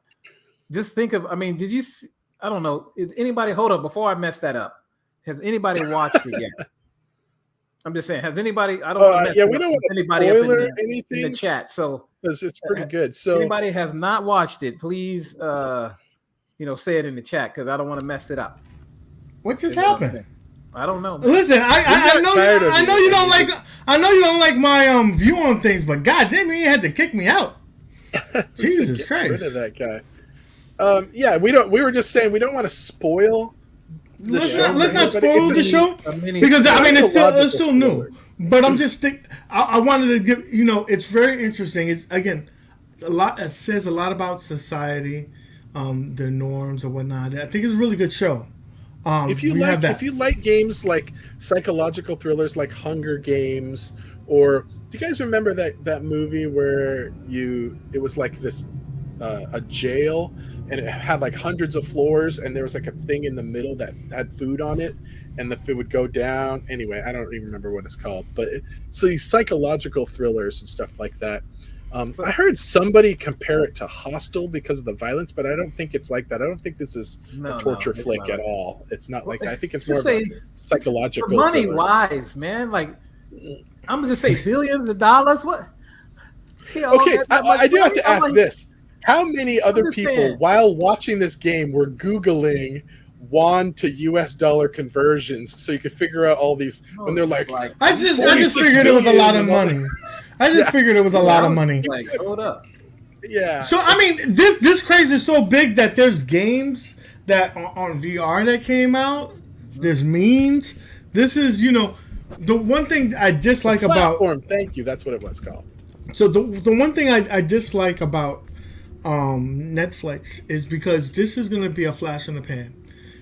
just think of. I mean, did you? I don't know. Is anybody? Hold up, before I mess that up. Has anybody watched it yet? I'm just saying, has anybody? I don't know. Yeah, we don't want anybody spoiler anything in the chat. So it's pretty good. So anybody has not watched it, please, say it in the chat because I don't want to mess it up. What just happened? I don't know. Man. Listen, I know you don't like. I know you don't like my view on things, but goddamn, you had to kick me out. Jesus Christ! Rid of that guy. Yeah, we don't. We were just saying we don't want to spoil. Let's not spoil the show because I mean it's still new. But I'm just I wanted to give it's very interesting. It's again a lot. It says a lot about society, their norms or whatnot. I think it's a really good show. If you like games like psychological thrillers like Hunger Games, or do you guys remember that movie where it was like this a jail? And it had like hundreds of floors, and there was like a thing in the middle that had food on it, and the food would go down. Anyway, I don't even remember what it's called, but so these psychological thrillers and stuff like that. I heard somebody compare it to Hostel because of the violence, but I don't think it's like that. I don't think this is a torture flick at all. It's not like that. I think it's more of a psychological. Money wise, man. Like I'm gonna just say billions of dollars. What? Okay, I do have to ask this. How many other people, while watching this game, were Googling won to US dollar conversions so you could figure out all these when they're like I just figured it was a lot of money. I just figured it was a lot of money. Like, hold up. Yeah. So I mean this craze is so big that there's games that on VR that came out. There's memes. This is, the one thing I dislike about thank you, that's what it was called. So the one thing I dislike about Netflix is because this is going to be a flash in the pan,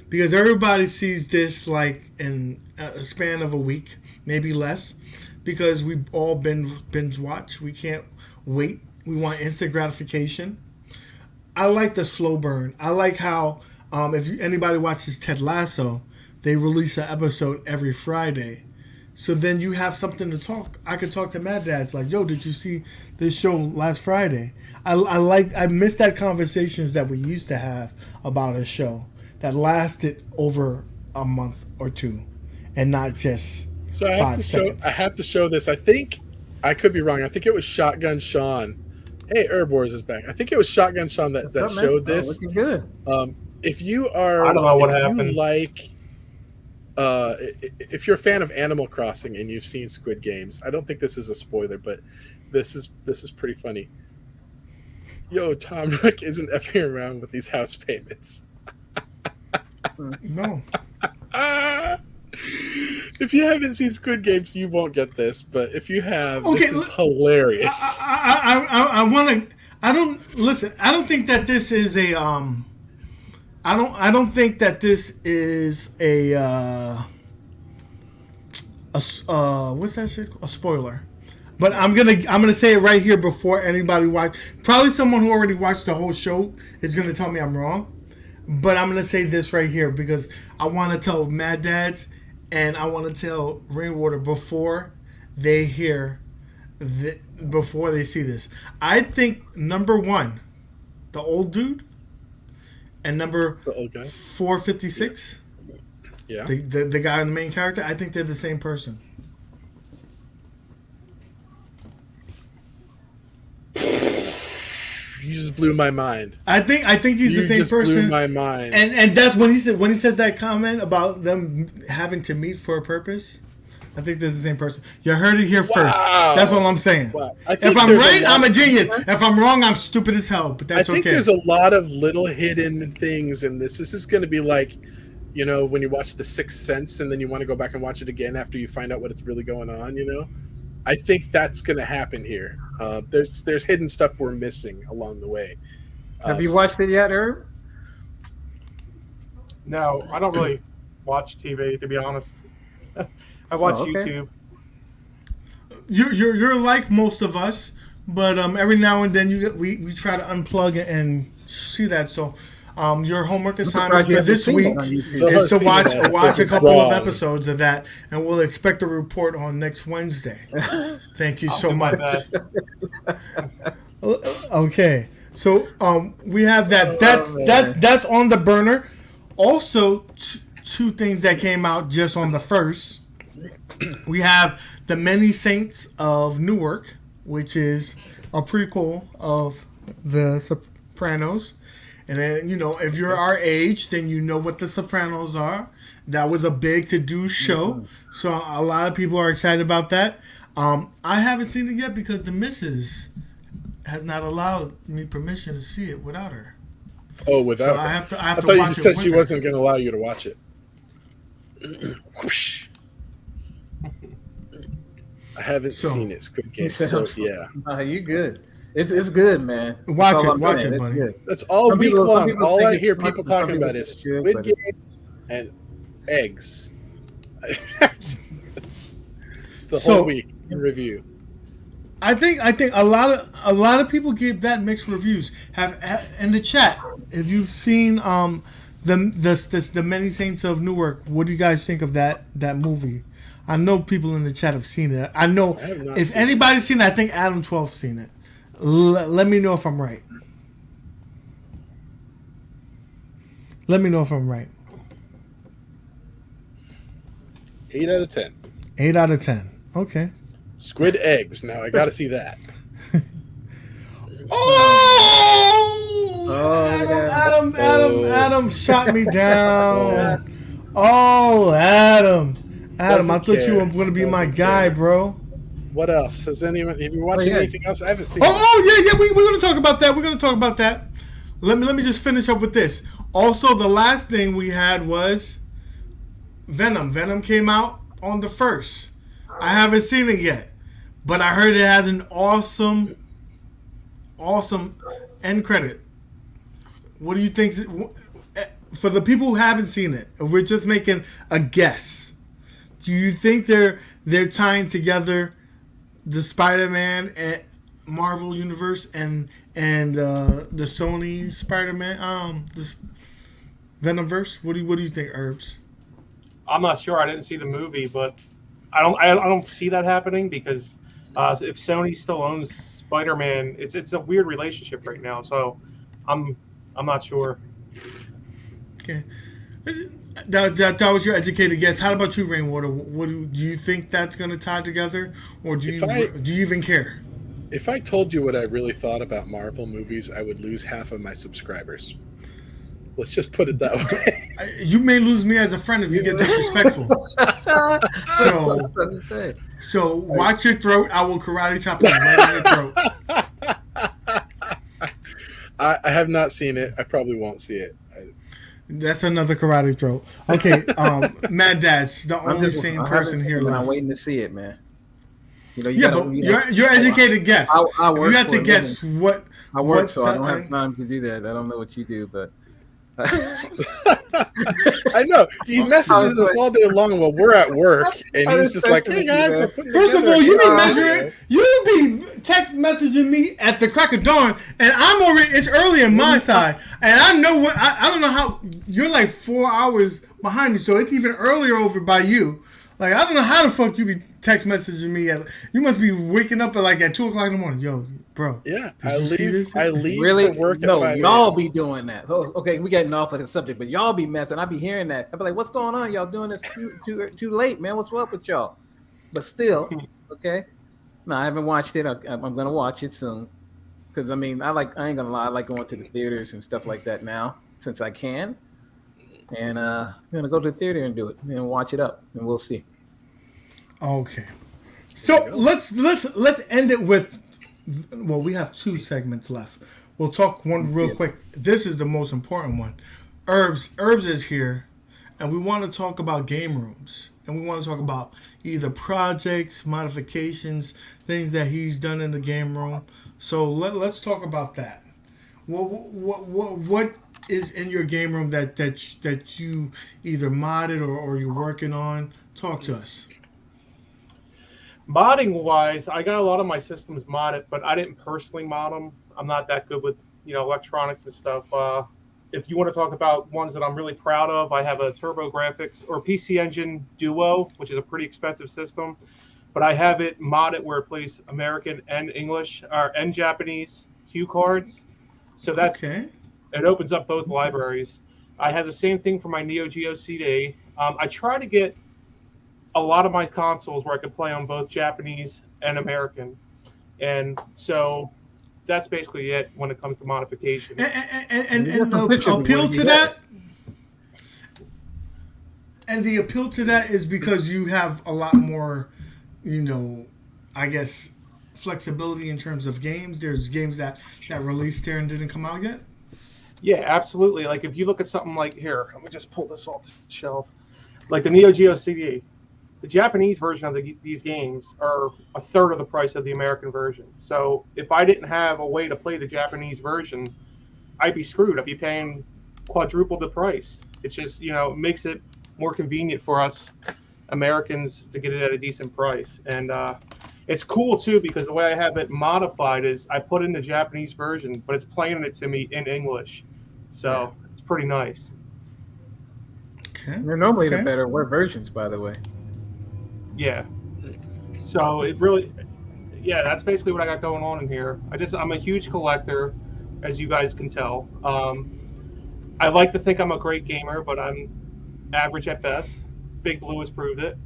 because everybody sees this like in a span of a week, maybe less, because we've all binge watch. We can't wait. We want instant gratification. I like the slow burn. I like how if anybody watches Ted Lasso, they release an episode every Friday. So then you have something to talk. I could talk to Mad Dads like, yo, did you see this show last Friday? I miss that conversations that we used to have about a show that lasted over a month or two and not just 5 seconds. I have to show this. I think, I could be wrong. I think it was Shotgun Sean. Hey, Erbwars is back. I think it was Shotgun Sean that showed this. Looking good. If you are, I don't know what happened. If you're a fan of Animal Crossing and you've seen Squid Games, I don't think this is a spoiler, but This is pretty funny. Yo, Tom Nook isn't effing around with these house payments. No. If you haven't seen Squid Games, you won't get this. But if you have, Okay, this is hilarious. I want to. I don't listen. I don't think that this is a. I don't think that this is a. What's that shit? A spoiler. But I'm gonna say it right here before anybody watch. Probably someone who already watched the whole show is gonna tell me I'm wrong. But I'm gonna say this right here because I want to tell Mad Dads and I want to tell Rainwater before they before they see this. I think number 1, the old dude, and number 456, Yeah. the guy in the main character. I think they're the same person. You just blew my mind. I think he's the same person. Blew my mind. And that's when he says that comment about them having to meet for a purpose. I think they're the same person. You heard it here first. That's all I'm saying. Wow. If I'm right, I'm a genius. If I'm wrong, I'm stupid as hell. But that's okay. I think there's a lot of little hidden things in this. This is going to be like, you know, when you watch The Sixth Sense and then you want to go back and watch it again after you find out what's really going on. You know, I think that's going to happen here. There's hidden stuff we're missing along the way. Have you watched it yet, Herb? No, I don't really watch TV, to be honest. I watch YouTube. You're like most of us, but every now and then we try to unplug and see that. So your homework assignment for this week is to watch a couple of episodes of that, and we'll expect a report on next Wednesday. Thank you so much. Okay, so we have that. That's on the burner. Also, two things that came out just on the 1st. We have The Many Saints of Newark, which is a prequel of The Sopranos. And then, you know, if you're our age, then you know what The Sopranos are. That was a big to-do show. So a lot of people are excited about that. I haven't seen it yet because the missus has not allowed me permission to see it without her. Oh, without her. I have to I watch thought you it said with she her. wasn't going to allow you to watch it. Whoosh. I haven't seen it, Squid Game. So yeah, You good? It's good, man. Watch it, buddy. That's all week long. All I hear it's people months, talking about is good, Squid but Games and eggs. It's the whole week in review. I think a lot of people give that mixed reviews. Have in the chat, if you've seen the Many Saints of Newark, what do you guys think of that movie? I know people in the chat have seen it. I know if anybody's seen it, I think Adam 12's seen it. Let me know if I'm right. Let me know if I'm right. 8 out of 10. 8 out of 10. Okay. Squid eggs. Now I got to see that. Adam shot me down. Oh, Adam, I thought you were going to be my guy, bro. What else? Have you watched anything else? I haven't seen. Yeah. We're going to talk about that. Let me just finish up with this. Also, the last thing we had was Venom. Venom came out on the 1st. I haven't seen it yet, but I heard it has an awesome end credit. What do you think? For the people who haven't seen it, if we're just making a guess, do you think they're tying together the Spider-Man and Marvel universe and the Sony Spider-Man this Venomverse? What do you think, Herbs? I'm not sure. I didn't see the movie, but I don't see that happening because if Sony still owns Spider-Man, it's a weird relationship right now. So I'm not sure. Okay, that was your educated guess. How about you, Rainwater? What do you think that's going to tie together, or do you even care? If I told you what I really thought about Marvel movies, I would lose half of my subscribers. Let's just put it that way. You may lose me as a friend if you get disrespectful. So watch your throat. I will karate chop you right in your throat. I have not seen it. I probably won't see it. That's another karate throat. Okay, Mad Dad's the only sane person here left. I'm waiting to see it, man. You know, you're educated guess. I work you have to guess what. I work, so I don't have time to do that. I don't know what you do, but. I know he messages us all day long while we're at work, and he's just like, "Hey guys." First of all, you be measuring. You be text messaging me at the crack of dawn, and I'm already. It's early on my side, and I know what. I don't know how you're like 4 hours behind me, so it's even earlier over by you. Like I don't know how the fuck you be text messaging me. You must be waking up at 2 o'clock in the morning. Yo, bro. Yeah, I leave really? for work. No, y'all be doing that. Okay, we getting off of the subject, but y'all be messing. I be hearing that. I be like, "What's going on? Y'all doing this too late, man? What's up with y'all?" But still, okay. No, I haven't watched it. I'm gonna watch it soon because I mean, I ain't gonna lie. I like going to the theaters and stuff like that now since I can. And I'm gonna go to the theater and do it and watch it up, and we'll see. Okay, so let's end it with. Well, we have 2 segments left. We'll talk one real quick. This is the most important one. Herbs is here, and we want to talk about Gamerooms, and we want to talk about either projects, modifications, things that he's done in the game room. So let's talk about that. What is in your game room that you either modded or you're working on? Talk to us. Modding wise, I got a lot of my systems modded, but I didn't personally mod them. I'm not that good with electronics and stuff. If you want to talk about ones that I'm really proud of, I have a TurboGrafx or PC Engine Duo, which is a pretty expensive system, but I have it modded where it plays American and English and Japanese cue cards. So that's it opens up both libraries. I have the same thing for my Neo Geo CD. I try to get a lot of my consoles where I could play on both Japanese and American. And so that's basically it when it comes to modification. And the appeal to that, and the appeal to that is because you have a lot more, I guess, flexibility in terms of games. There's games that released here and didn't come out yet. Yeah, absolutely. Like if you look at something like here, let me just pull this off the shelf. Like the Neo Geo CD. The Japanese version of these games are a third of the price of the American version. So if I didn't have a way to play the Japanese version, I'd be screwed. I'd be paying quadruple the price. It's just, makes it more convenient for us Americans to get it at a decent price. And it's cool, too, because the way I have it modified is I put in the Japanese version, but it's playing it to me in English. So it's pretty nice. Okay. They're normally the better versions, by the way. Yeah. So it really, that's basically what I got going on in here. I'm a huge collector, as you guys can tell. I like to think I'm a great gamer, but I'm average at best. Big Blue has proved it.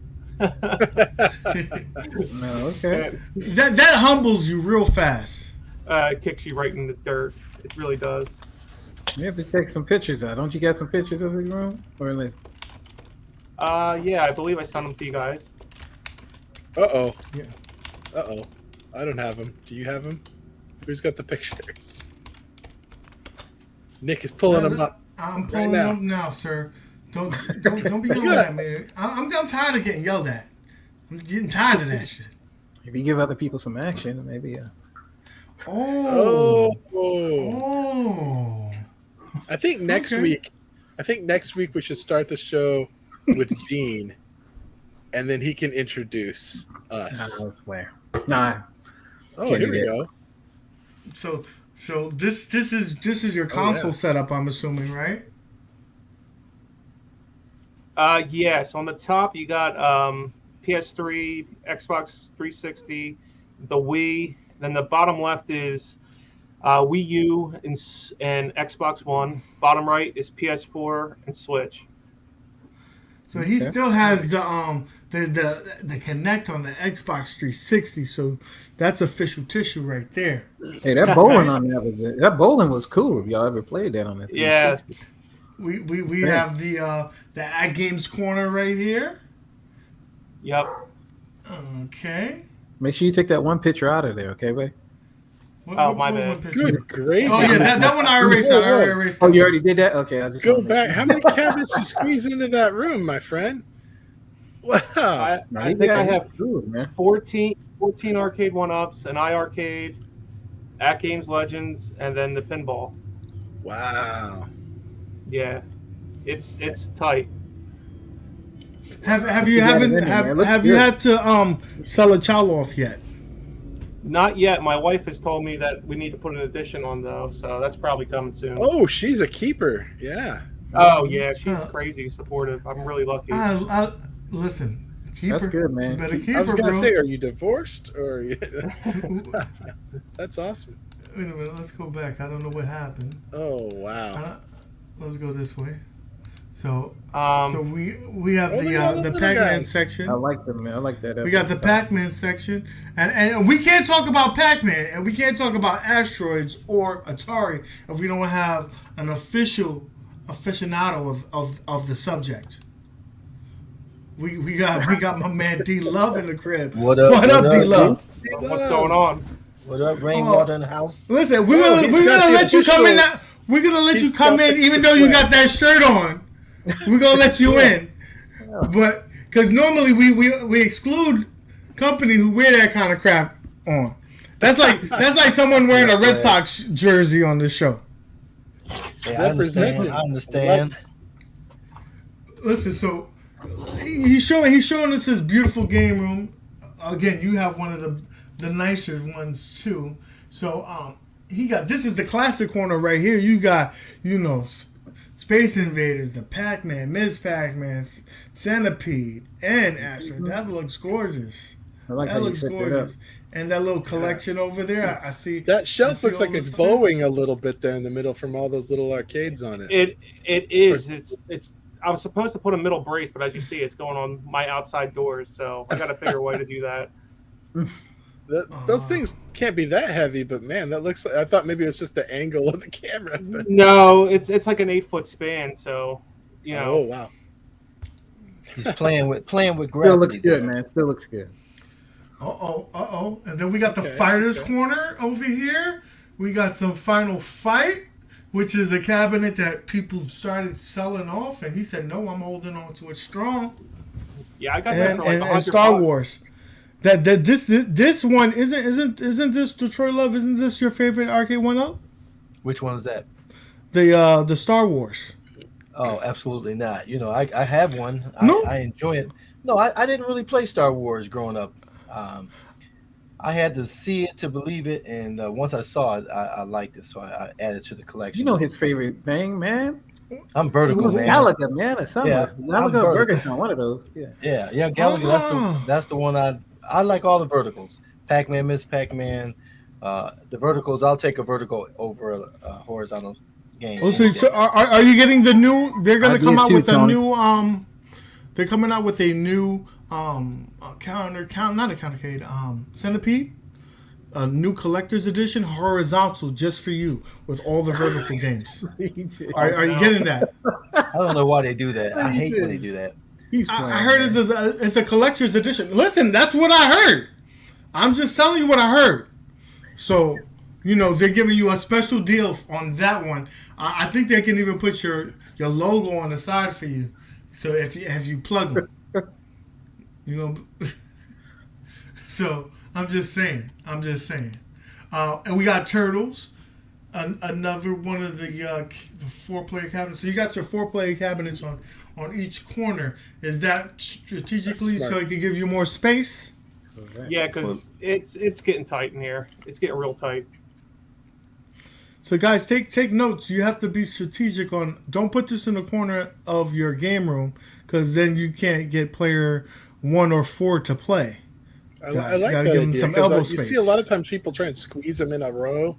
Okay. That humbles you real fast. It kicks you right in the dirt. It really does. You have to take some pictures out. Don't you got some pictures of the room? Yeah, I believe I sent them to you guys. Uh-oh. Yeah. Uh-oh. I don't have them. Do you have them? Who's got the pictures? Nick is pulling them up. I'm pulling them up now, sir. Don't be yelling at me. I'm tired of getting yelled at. I'm getting tired of that shit. If you give other people some action, maybe. Oh. I think next week we should start the show with Gene. And then he can introduce us. Nah. Oh, here we go. So this is your console setup, I'm assuming, right? Yes. On the top, you got PS3, Xbox 360, the Wii. Then the bottom left is Wii U and Xbox One. Bottom right is PS4 and Switch. So he still has the Kinect on the Xbox 360. So that's official tissue right there. Hey, that bowling on that bowling was cool. If y'all ever played that on that 360. Yeah. we have the At Games corner right here. Yep. Okay. Make sure you take that one picture out of there, okay, buddy? My bad. Good gravy. Oh yeah, that one I erased out. I already erased Oh, that. you already did that? Okay, I just Go wanted to make back. sure. How many cabinets you squeeze into that room, my friend? Wow. I think I have Good, man. 14 arcade 1-ups, an IiRcade, At Games Legends, and then the Pinball. Wow. Yeah, it's tight. Have you got it in there, man. Looks have you good. had to sell a child off yet? Not yet. My wife has told me that we need to put an addition on though, so that's probably coming soon. Oh, she's a keeper. Yeah. Oh yeah, she's crazy supportive. I'm really lucky. Listen, keep That's her. good, man. You better keep I was her, gonna bro. say, are you divorced or? That's awesome. Wait a minute. Let's go back. I don't know what happened. Oh wow. Let's go this way. So we have Oh, look at all the the little Pac-Man guys. section. I like them, man. I like that. We got the Pac-Man section, and we can't talk about Pac-Man, and we can't talk about Asteroids or Atari if we don't have an aficionado of the subject. We got my man D Love in the crib. What up, D Love? What's going on? What up, Rainwater in the house? Listen, we're Oh, gonna he's got the let you come in. official- We're gonna let you he's come got in, the even though you swag. got that shirt on. We're gonna let you in, but because normally we exclude company who wear that kind of crap on. That's like someone wearing a Red Sox jersey on this show. Yeah, I understand. I understand. Listen, so he's showing us his beautiful game room. Again, you have one of the nicer ones too. So this is the classic corner right here. You got Space Invaders, the Pac-Man, Ms. Pac-Man, Centipede, and Astro. That looks gorgeous. I like That how you looks set that gorgeous. And that little collection over there, I see. That shelf I see looks all like the it's stuff. bowing a little bit there in the middle from all those little arcades on it. It is. It's. I was supposed to put a middle brace, but as you see, it's going on my outside doors. So I got to figure a way to do that. Those things can't be that heavy, but man, that looks like, I thought maybe it was just the angle of the camera. No, it's like an 8-foot span. So, Oh wow. He's playing with Still gravity. looks good, there. man. Still looks good. And then we got the Fighters corner over here. We got some Final Fight, which is a cabinet that people started selling off, and he said, "No, I'm holding on to it strong." Yeah, I got that And, for like and 100 Star bucks. Wars. This one isn't this Detroit Love? Isn't this your favorite arcade 1-up? Which one is that? The Star Wars. Oh, absolutely not. I have one. No? I enjoy it. No, I didn't really play Star Wars growing up. I had to see it to believe it, and once I saw it, I liked it, so I added it to the collection. You know his favorite thing, man. I'm It vertical, was man. Galaga, man, or something. Yeah, Galaga I'm vertical. Burger Town, one of those. Yeah. Yeah, Galaga. That's the one I like. All the verticals. Pac-Man, Miss Pac-Man. The verticals. I'll take a vertical over a horizontal game. Oh, so are you getting the new? They're gonna come out with a Tony. new. They're coming out with a new countercade. Centipede. A new collector's edition, horizontal, just for you, with all the vertical games. Are you getting that? I don't know why they do that. I hate when they do that. He's I heard it's a collector's edition. Listen, that's what I heard. I'm just telling you what I heard. So, they're giving you a special deal on that one. I think they can even put your logo on the side for you. So if you plug them, So I'm just saying. And we got Turtles, another one of the 4-player cabinets. So you got your 4-player cabinets on each corner. Is that strategically so it can give you more space? Yeah, because it's getting tight in here. It's getting real tight. So guys, take notes. You have to be strategic on. Don't put this in the corner of your game room, because then you can't get player 1 or 4 to play. I Guys, like gotta that give them idea, some 'cause, elbow you space. see a lot of times people try and squeeze them in a row.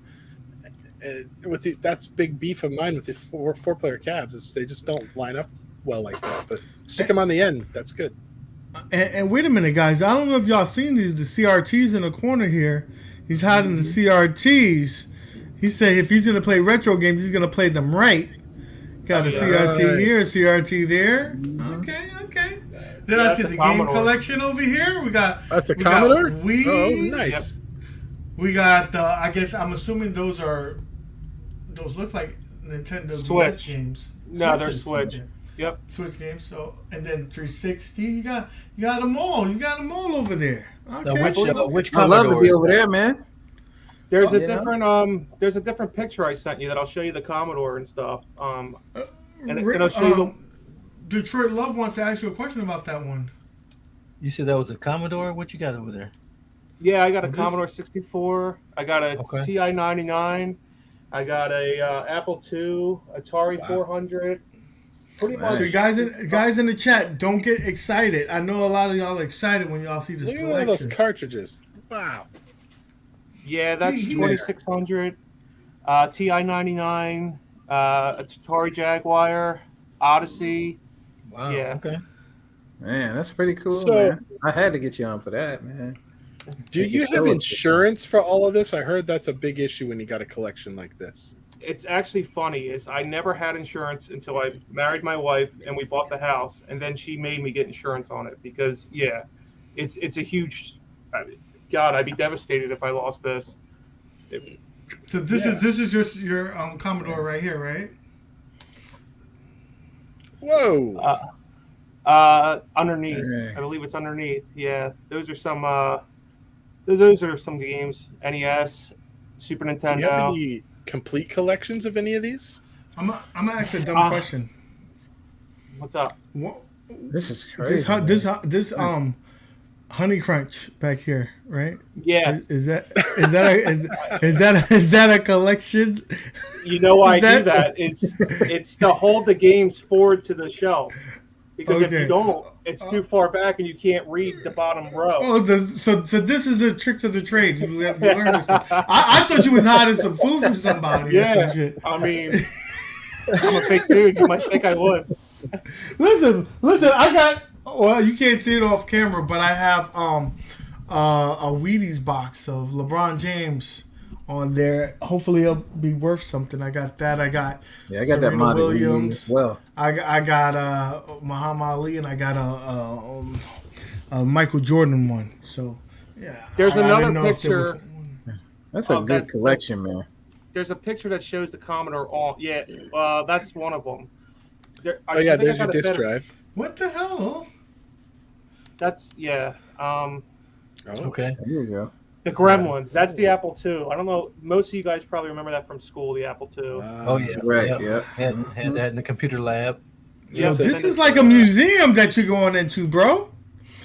That's big beef of mine with the four-player cabs. Is they just don't line up well like that. But stick them on the end. That's good. And wait a minute, guys. I don't know if y'all seen the CRTs in the corner here. He's hiding the CRTs. He said if he's going to play retro games, he's going to play them right. Got a CRT here, a CRT there. Okay. Then I see the game collection over here. That's a Commodore? Wii. Oh, nice. Yep. We got, I guess, I'm assuming those look like Nintendo DS games. No, they're Switch. Yep. Switch games. So, and then 360. You got them all. You got them all over there. Okay. Now, which I love to Commodore be is over that? there, man. There's a different picture I sent you that I'll show you the Commodore and stuff. And I'll show you Detroit Love wants to ask you a question about that one. You said that was a Commodore? What you got over there? Yeah, I got a Commodore 64. I got a Okay. TI 99. I got a Apple II, Atari 400. Pretty much. So you guys in the chat, don't get excited. I know a lot of y'all are excited when y'all see this Look at all those collection. cartridges. Wow. Yeah, that's 2600. TI 99. Atari Jaguar. Odyssey. Wow. Yeah. Okay. Man, that's pretty cool, So- man. I had to get you on for that, man. Do you have insurance for all of this? I heard that's a big issue when you got a collection like this. It's actually funny is I never had insurance until I married my wife and we bought the house, and then she made me get insurance on it because it's a huge. God, I'd be devastated if I lost this. So this is your Commodore right here, right? Whoa. Underneath, Yeah. I believe it's underneath. Yeah, those are some. Those are some games. NES, Super Do you Nintendo. have any complete collections of any of these? I'm gonna ask a dumb question. What's up? What, This is crazy. this Honey Crunch back here, right? Yeah, Is that a collection? you know why I Is do that? It's to hold the games forward to the shelf. Because if Okay. you don't, it's too far back and you can't read the bottom row. Oh, so this is a trick to the trade. You learn this stuff. I thought you was hiding some food from somebody or Yeah, some shit. I mean, I'm a fake dude. You might think I would. Listen. I got. Well, you can't see it off camera, but I have a Wheaties box of LeBron James on there. Hopefully, it'll be worth something. I got that. I got that Serena modded Williams. as well. I got Muhammad Ali, and I got a Michael Jordan one. So yeah, There's I another didn't know if there was- picture. That's a Oh, good that- collection, man. There's a picture that shows the Commodore on. Yeah, that's one of them. Oh yeah, there's your disk drive. What the hell? That's Oh. Okay. There you go. the Gremlins. That's the Apple II. I don't know. Most of you guys probably remember that from school. The Apple II. Oh yeah. Right, Yep. yeah. Had that in the computer lab. Yo, so this then is like a museum that you're going into, bro.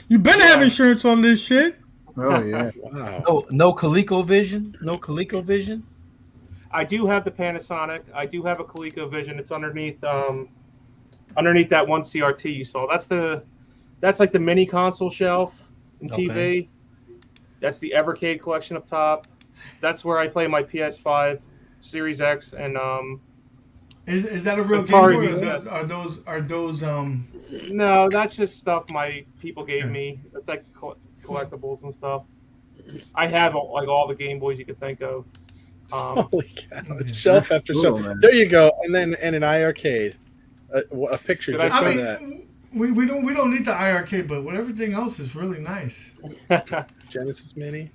You better have insurance on this shit. Oh yeah. Wow. No ColecoVision. No ColecoVision. I do have the Panasonic. I do have a ColecoVision. It's underneath that one CRT you saw. That's like the mini console shelf in TV. Okay. That's the EverCade collection up top. That's where I play my PS5, Series X, and Is that a real Atari game board? Vista. Are those no, that's just stuff my people gave me. It's like collectibles and stuff. I have like all the Game Boys you could think of. Holy cow! It's shelf after cool, shelf. man. There you go, and an IiRcade. A picture Did I just I of mean, that. we don't need the IiRcade, but everything else is really nice. Genesis Mini.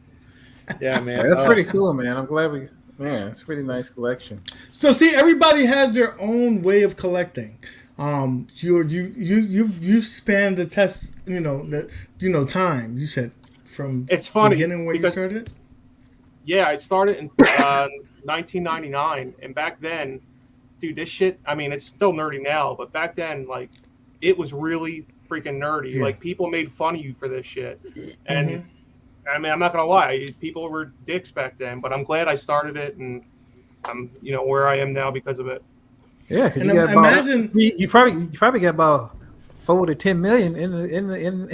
Yeah, man. Yeah, that's pretty cool, man. I'm glad it's a pretty nice collection. So see, everybody has their own way of collecting. You've spanned the test. Time. You said from It's funny beginning when you because- started. Yeah, I started in 1999, and back then, dude, this shit. I mean, it's still nerdy now, but back then, like, it was really freaking nerdy. Yeah. Like, people made fun of you for this shit, and I mean, I'm not gonna lie, people were dicks back then. But I'm glad I started it, and I'm where I am now because of it. Yeah, 'cause And you got imagine- you probably got about 4 to 10 million in.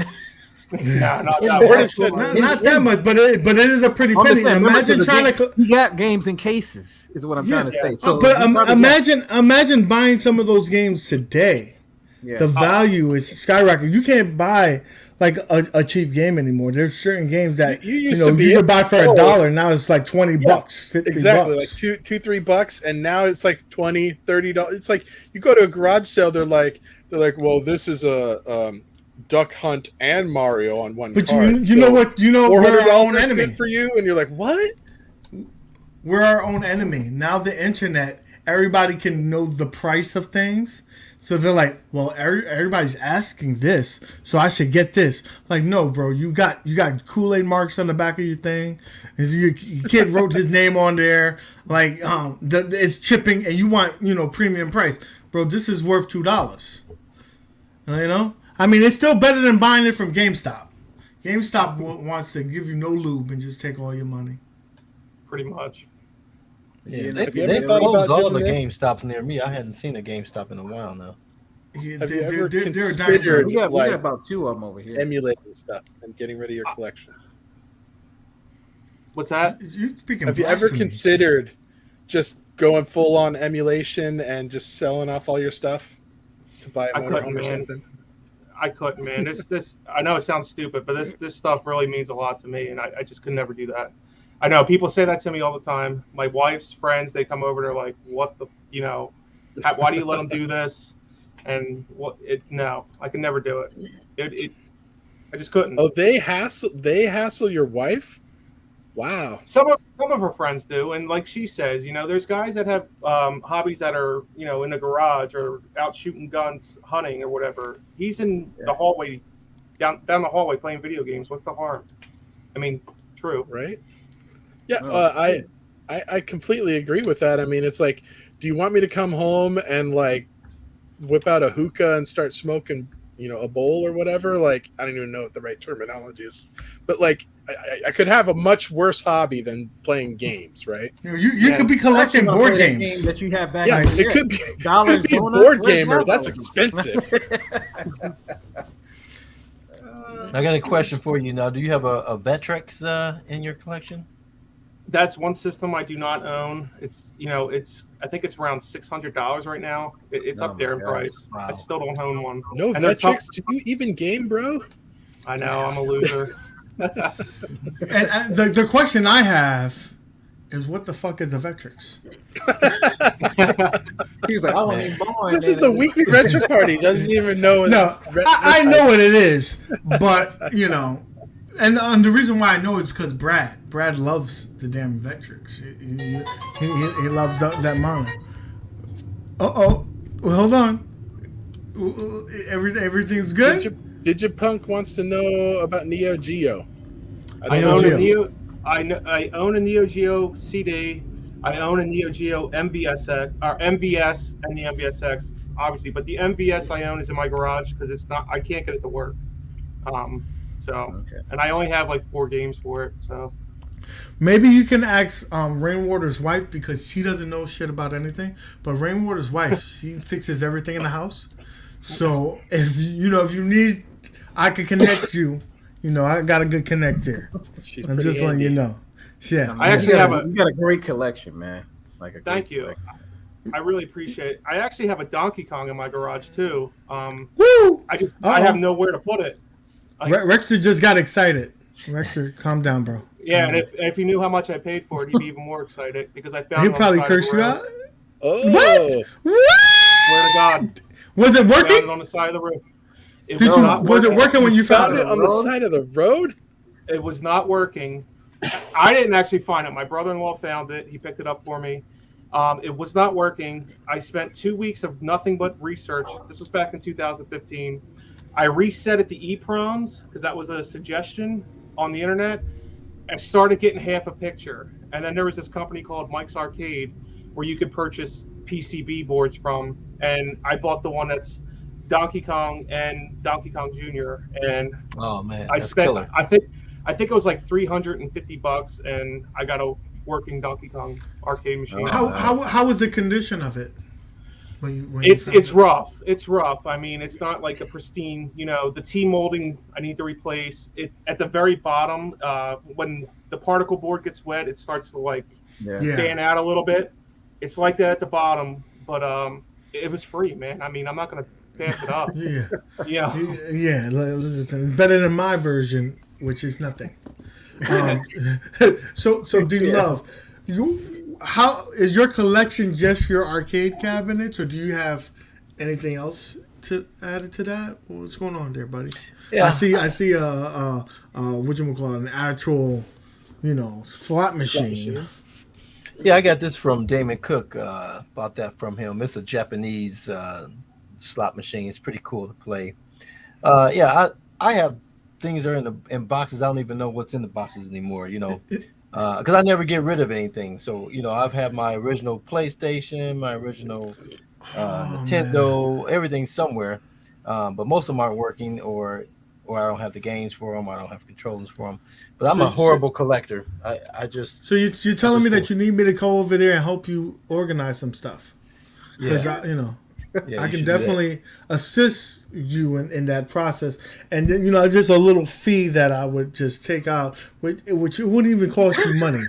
Nah, not Yeah, that where much. did- Not that much, but it is a pretty I'm just penny. saying, remember, Imagine the trying game- to. You got games in cases, is what I'm trying to say. So But you probably imagine buying some of those games today. got- The value is skyrocketing. You can't buy like a cheap game anymore. There's certain games that You you used know to be you could buy for able- $1. Now it's like $20, $50. Exactly, like $2-3, and now it's like $20-$30. It's like you go to a garage sale, they're like, well, this is a Duck Hunt and Mario on one But card. you know what? You know we're our own $400 enemy. good for you, and you're like, what? We're our own enemy. Now the internet, everybody can know the price of things. So they're like, well, everybody's asking this, so I should get this. Like, no, bro, you got Kool-Aid marks on the back of your thing. Your kid wrote his name on there. Like, it's chipping, and you want premium price, bro. This is worth $2. You know, I mean, it's still better than buying it from GameStop. GameStop wants to give you no lube and just take all your money. Pretty much. Yeah, Have you they ever thought closed about all doing the this? GameStops near me. I hadn't seen a GameStop in a while now. Yeah, Have you ever they're considered We got like about 2 of them over here. emulating stuff and getting rid of your collection? What's that? You speaking Have you ever blasphemy. considered just going full on emulation and just selling off all your stuff to buy a I couldn't, motorhome or man. something? I couldn't, man. This I know it sounds stupid, but this stuff really means a lot to me, and I just could never do that. I know people say that to me all the time. My wife's friends, they come over, they're like, "What the, why do you let them do this?" And no, I can never do it. I just couldn't. Oh, they hassle your wife? Wow. Some of her friends do, and like she says, there's guys that have hobbies that are, in the garage or out shooting guns, hunting or whatever. He's in the hallway, down the hallway playing video games. What's the harm? I mean, true. Right? Yeah, I completely agree with that. I mean, it's like, do you want me to come home and like whip out a hookah and start smoking, a bowl or whatever? Like, I don't even know what the right terminology is, but like, I could have a much worse hobby than playing games, right? You could be collecting board games. Game that you have back. Yeah, here. it could be. Dollars It could be a donuts? board Where's gamer. that That's going? expensive. I got a question for you now. Do you have a Vectrex in your collection? That's one system I do not own. It's I think it's around $600 right now. It's up there in price. Wow. I still don't own one. No And they're Vectrex? Do you even game, bro? I know I'm a loser. And the question I have is, what the fuck is a Vectrex? He was like, I wasn't even born. This is the weekly retro party. Doesn't even know. No, I know what it is, but and the reason why I know is because Brad loves the damn Vectrex. He loves that manga. Well, hold on. Everything's good. Digipunk wants to know about Neo Geo. I Neo own Geo. a Neo. I own a Neo Geo CD. I own a Neo Geo MVS or MVS and the MVSX, obviously. But the MVS I own is in my garage because it's not. I can't get it to work. And I only have like 4 games for it. So Maybe you can ask Rainwater's wife, because she doesn't know shit about anything. But Rainwater's wife, she fixes everything in the house. So if you need, I can connect you. I got a good connect there. She's I'm pretty just letting handy. you know. Yeah, I actually have You got a great collection, man. Like a great thank you. collection. I really appreciate it. I actually have a Donkey Kong in my garage too. Woo! I have nowhere to put it. Rexer just got excited. Rexer, calm down, bro. Yeah, and if you knew how much I paid for it, you'd be even more excited because I found He'll it on probably the side of curse the you road. out. Oh, What? Swear to God, Was it I found it working? on the side of the road. It Did was you? not Was it working when you found found it it? on the side of the road? It was not working. I didn't actually find it. My brother-in-law found it. He picked it up for me. It was not working. I spent 2 weeks of nothing but research. This was back in 2015. I reset it to EEPROMs because that was a suggestion on the internet. I started getting half a picture. And then there was this company called Mike's Arcade where you could purchase PCB boards from. And I bought the one that's Donkey Kong and Donkey Kong Jr. And Oh man, I that's spent, killer. I think it was like $350, and I got a working Donkey Kong arcade machine. How was the condition of it? When you It's found it? rough. It's rough. I mean, it's not like a pristine. The T molding I need to replace. It at the very bottom. When the particle board gets wet, it starts to like Yeah. fan out a little bit. It's like that at the bottom, but it was free, man. I mean, I'm not gonna pass it up. Yeah. Yeah. Yeah, listen, it's better than my version, which is nothing. So D Love, how is your collection? Just your arcade cabinets, or do you have anything else to add to that? What's going on there, buddy? Yeah, I see what you call an actual, slot machine. Yeah, I got this from Damon Cook. Bought that from him. It's a Japanese slot machine. It's pretty cool to play. I have things that are in boxes. I don't even know what's in the boxes anymore. Because I never get rid of anything. So I've had my original PlayStation, my original Nintendo, everything somewhere. But most of them aren't working, or I don't have the games for them. I don't have controllers for them. But I'm a horrible collector. I just. So you're telling me that you need me to go over there and help you organize some stuff? Because Yeah, I can definitely assist you in that process, and then just a little fee that I would just take out, which it wouldn't even cost you money.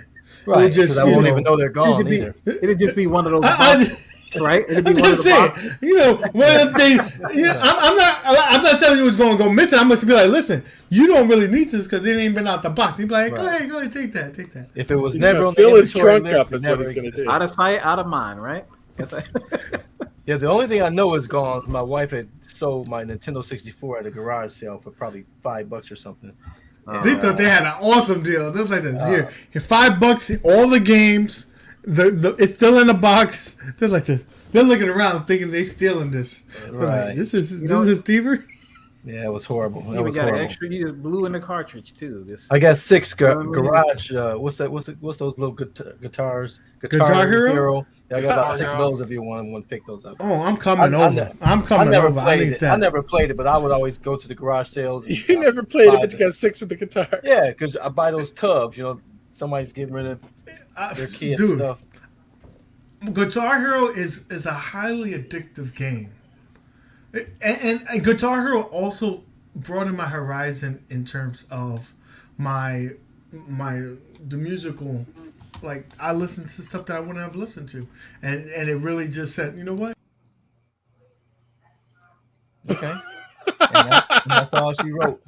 Right, because I won't even know they're gone either. It'd just be one of those boxes, right? It'd be I'm one just of the saying, boxes. one of the things, I'm not telling you what's going to go missing. I must be like, listen, you don't really need this because it ain't been out the box. You'd be like, go ahead, take that. If it was never on the fill his inventory trunk list, up is what he's going to do. Out of sight, out of mind, right? Yeah, the only thing I know is gone. My wife had sold my Nintendo 64 at a garage sale for probably $5 or something. They thought they had an awesome deal. They was like, here $5, all the games. It's still in the box. They're like this. They're looking around thinking they stealing this. They're like, this is thievery. Yeah, it was horrible. You even got an extra. You just blew in the cartridge too. I got 6 garage. What's those little guitars? Guitar Hero? Yeah, I got about 6 of those if you want to pick those up. Oh, I'm coming over. I'm coming over. I need that. I never played it, but I would always go to the garage sales. You never played it, but you got 6 of the guitars. Yeah, because I buy those tubs. Somebody's getting rid of their kids stuff. Guitar Hero is a highly addictive game, and Guitar Hero also broadened my horizon in terms of the musical. Like, I listened to stuff that I wouldn't have listened to, and it really just said, you know what? Okay, and that's all she wrote.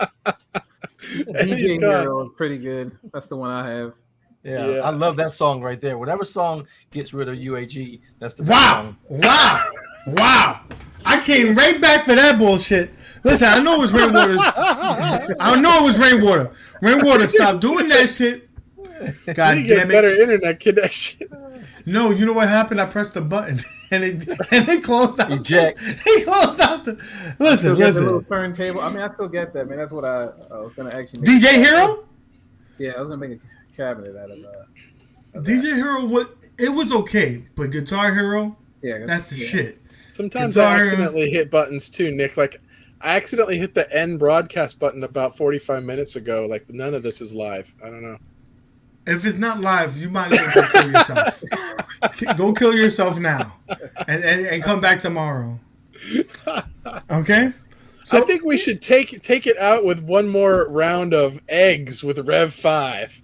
DJ Hero is pretty good. That's the one I have. Yeah, I love that song right there. Whatever song gets rid of UAG, that's the best song. Wow! I came right back for that bullshit. Listen, I know it was Rainwater. I know it was Rainwater. Rainwater, stop doing that shit. God damn it! Better internet connection. No, you know what happened? I pressed the button and it closed out. Eject. He closed out the. Listen. The little turntable. I mean, I still get that, man. That's what I was gonna actually. DJ Hero. Yeah, I was gonna make a cabinet out of DJ Hero. It was okay, but Guitar Hero. Yeah, that's the shit. Sometimes I accidentally hit buttons too, Nick. Like, I accidentally hit the end broadcast button about 45 minutes ago. Like, none of this is live. I don't know. If it's not live, you might as well go kill yourself. Go kill yourself now, and come back tomorrow. Okay. So I think we should take it out with one more round of eggs with Rev 5.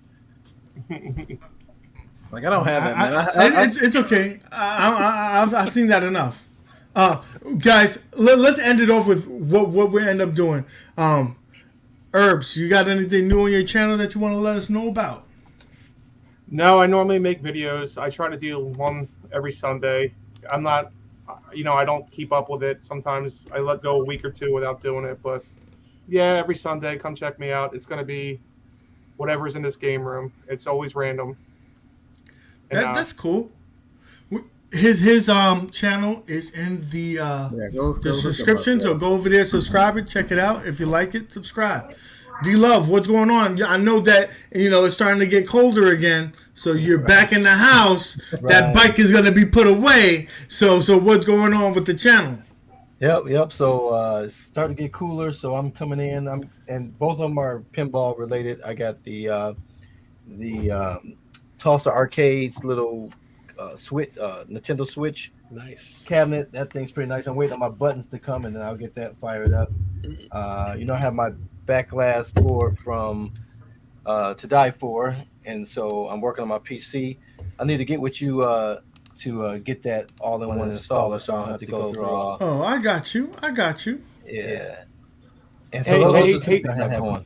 Like, I don't have that, man. It's okay. I've seen that enough. Guys, let's end it off with what we end up doing. Herbs, you got anything new on your channel that you want to let us know about? No, I normally make videos. I try to do one every Sunday. I'm not, I don't keep up with it. Sometimes I let go a week or two without doing it. But yeah, every Sunday, come check me out. It's going to be whatever's in this game room. It's always random. That's cool. His channel is in the description, so go over there, subscribe it, check it out. If you like it, subscribe. D-Love, what's going on? I know that it's starting to get colder again, so you're back in the house. Right. That bike is going to be put away. So what's going on with the channel? Yep. So it's starting to get cooler, so I'm coming in. And both of them are pinball related. I got the Tulsa Arcades little Nintendo Switch cabinet. That thing's pretty nice. I'm waiting on my buttons to come, and then I'll get that fired up. I have my backlash board from To Die For, and so I'm working on my PC. I need to get with you to get that all-in-one installer, so I don't have to go through all. Oh, I got you. Yeah. And so Hey, those are hey, the things I have going.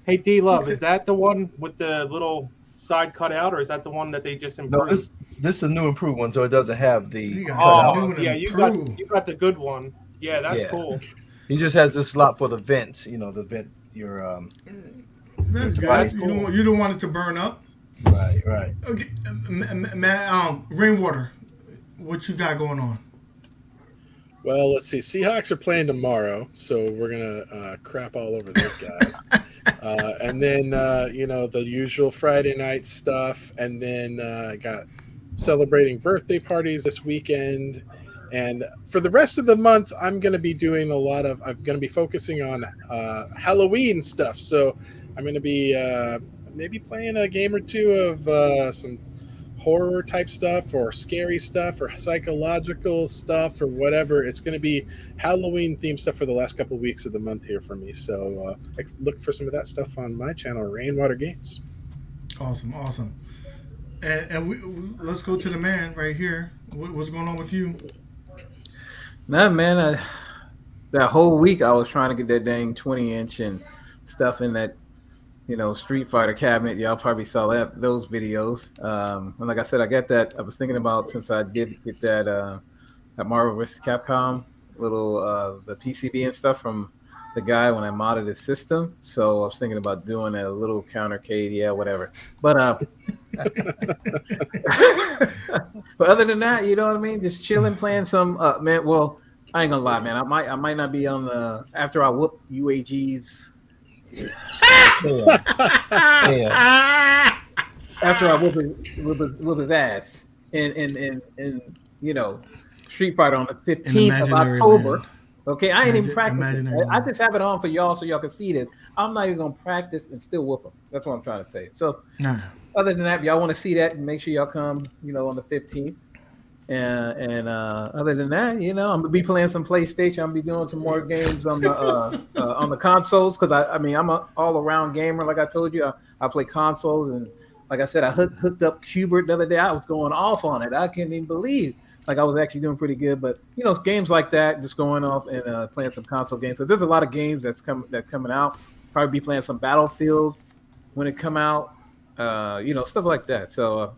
Hey, D Love, is that the one with the little side cut out, or is that the one that they just No, improved? this is a new improved one, so it doesn't have the. You got new and yeah, improved. you got the good one. Yeah, that's cool. He just has this slot for the vents. You know, the vent. That's good. Nice. You don't want it to burn up. Right. Okay, Rainwater, what you got going on? Well, let's see. Seahawks are playing tomorrow, so we're gonna crap all over those guys. And then the usual Friday night stuff, and then I got celebrating birthday parties this weekend. And for the rest of the month, I'm going to be doing I'm going to be focusing on Halloween stuff. So I'm going to be maybe playing a game or two of some horror type stuff or scary stuff or psychological stuff or whatever. It's going to be Halloween themed stuff for the last couple of weeks of the month here for me. So look for some of that stuff on my channel, Rainwater Games. Awesome. And let's go to the man right here. What's going on with you? Nah, man, that whole week I was trying to get that dang 20-inch and stuff in that, Street Fighter cabinet. Y'all probably saw those videos. And like I said, I got that. I was thinking about, since I did get that Marvel vs. Capcom little the PCB and stuff from the guy when I modded his system. So I was thinking about doing a little countercade, whatever. But but other than that, you know what I mean? Just chilling, playing some man. Well, I ain't gonna lie, man. I might not be on the after I whoop UAG's. After I whoop his ass in Street Fighter on the 15th of October. Land. Okay, I ain't even practicing. I just have it on for y'all so y'all can see this. I'm not even gonna practice and still whoop them. That's what I'm trying to say. So, other than that, if y'all want to see that, make sure y'all come. On the 15th. And other than that, I'm gonna be playing some PlayStation. I'm gonna be doing some more games on the consoles because I'm an all around gamer. Like I told you, I play consoles, and like I said, I hooked up Qbert the other day. I was going off on it. I can't even believe. Like I was actually doing pretty good, but games like that, just going off and playing some console games. So there's a lot of games that's coming out. Probably be playing some Battlefield when it come out. Stuff like that. So,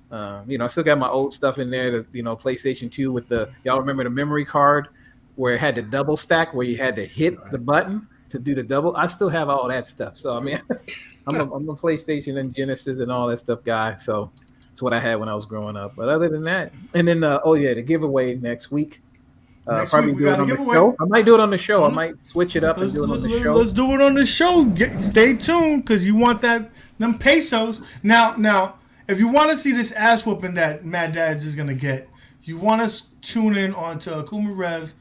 I still got my old stuff in there. PlayStation 2 with y'all remember the memory card where it had the double stack where you had to hit the button to do the double. I still have all that stuff. So I'm a PlayStation and Genesis and all that stuff guy. So. What I had when I was growing up, but other than that, and then the giveaway next week. Probably do it on the show. I might do it on the show. I might switch it up and do it on the show. Let's do it on the show. Stay tuned because you want them pesos. Now, if you want to see this ass whooping that Mad Dads is gonna get, you want to tune in onto Akuma Rev's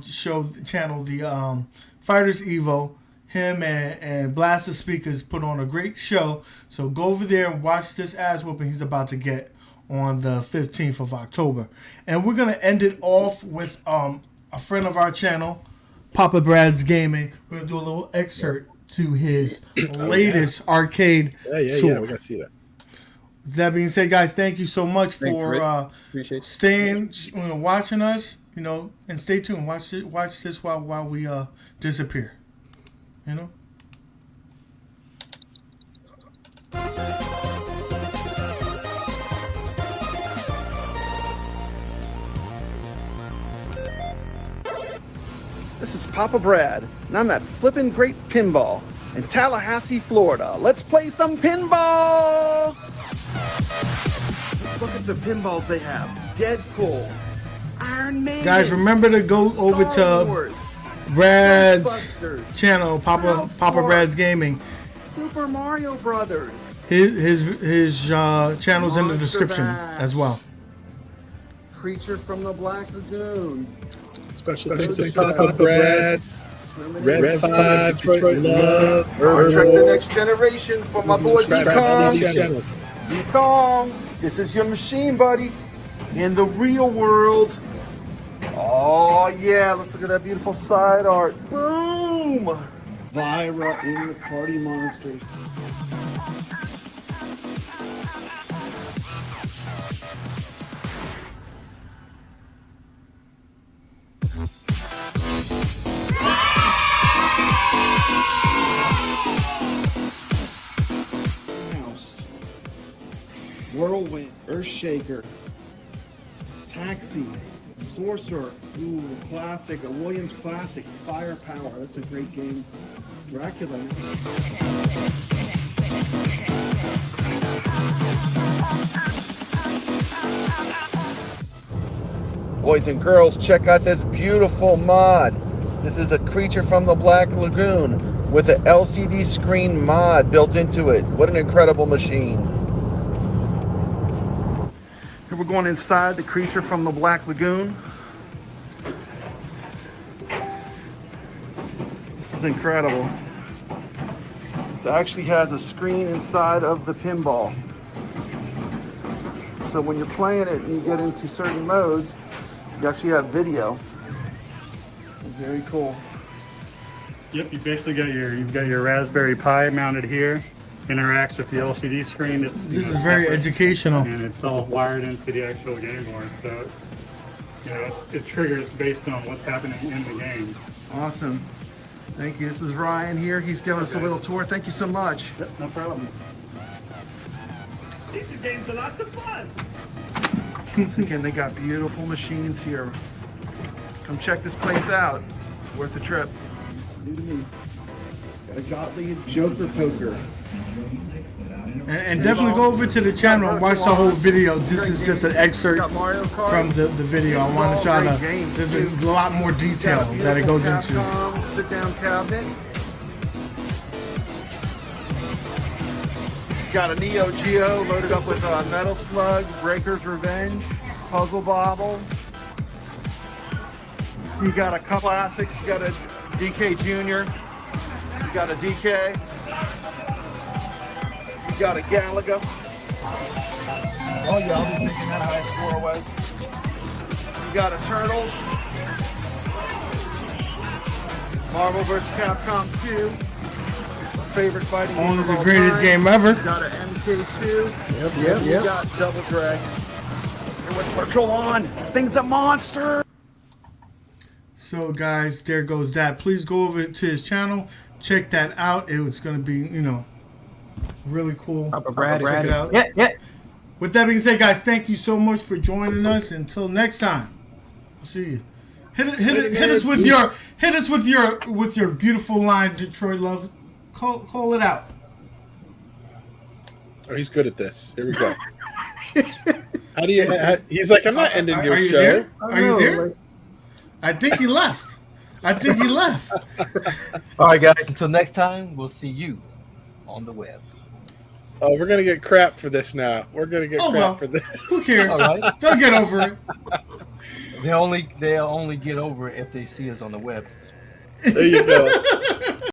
show channel, the Fighters Evo. Him and Blaster Speakers put on a great show. So go over there and watch this ass whooping he's about to get on the 15th of October. And we're going to end it off with a friend of our channel, Papa Brad's Gaming. We're going to do a little excerpt to his latest arcade tour. Yeah, we're going to see that. With that being said, guys, thank you so much for staying, watching us, and stay tuned. Watch this while we disappear. This is Papa Brad, and I'm at flippin' great pinball in Tallahassee, Florida. Let's play some pinball! Let's look at the pinballs they have. Deadpool, Iron Maiden. Guys, remember to go over to Brad's channel, Papa Brad's Gaming. Super Mario Brothers. His channel's in the description as well. Creature from the Black Lagoon. Special thanks to Papa Brad, Red 5, Detroit Love, Trek the Next Generation for my boy B-Kong. B-Kong, this is your machine, buddy. In the real world. Oh, yeah, let's look at that beautiful side art. Boom! Vira in the Party Monsters. Whirlwind, Earthshaker, Taxi, Sorcerer, ooh, classic, a Williams classic, Firepower, that's a great game. Dracula. Boys and girls, check out this beautiful mod. This is a Creature from the Black Lagoon with an LCD screen mod built into it. What an incredible machine. Here we're going inside the Creature from the Black Lagoon. This is incredible. It actually has a screen inside of the pinball. So when you're playing it and you get into certain modes, you actually have video. Very cool. Yep, you basically you've got your Raspberry Pi mounted here. Interacts with the LCD screen. This is very educational, and it's all wired into the actual game board. So it triggers based on what's happening in the game. Awesome. Thank you. This is Ryan here. He's giving us a little tour. Thank you so much. Yep, no problem. These games are lots of fun. Once again, they got beautiful machines here. Come check this place out. It's worth the trip. New to me. Got a Gottlieb Joker poker. And definitely go over to the channel and watch the whole video. This is just an excerpt from the video. I want to show you there's a lot more detail that it goes into. Sit down cabinet. Got a Neo Geo loaded up with Metal Slug, Breaker's Revenge, Puzzle Bobble. You got a couple classics. You got a DK Jr. You got a DK. You got a Galaga. Oh yeah, I'll be taking that high score away. You got a Turtles. Marvel vs. Capcom 2. Favorite fighting game. Only the greatest game ever. You got an MK2. Yep. You got Double Dragon. And with Virtual On, this thing's a monster. So guys, there goes that. Please go over to his channel, check that out. It was gonna be, really cool. Check it out. Yeah. With that being said, guys, thank you so much for joining us. Until next time, we'll see you. Hit us with your beautiful line, Detroit love. Call it out. Oh, he's good at this. Here we go. How do you? He's like, I'm not ending your show. There? Are you there? I think he left. All right, guys. Until next time, we'll see you on the web. Oh, we're gonna get crap for this now. We're gonna get crap for this. Who cares? Right. They'll get over it. They'll only get over it if they see us on the web. There you go.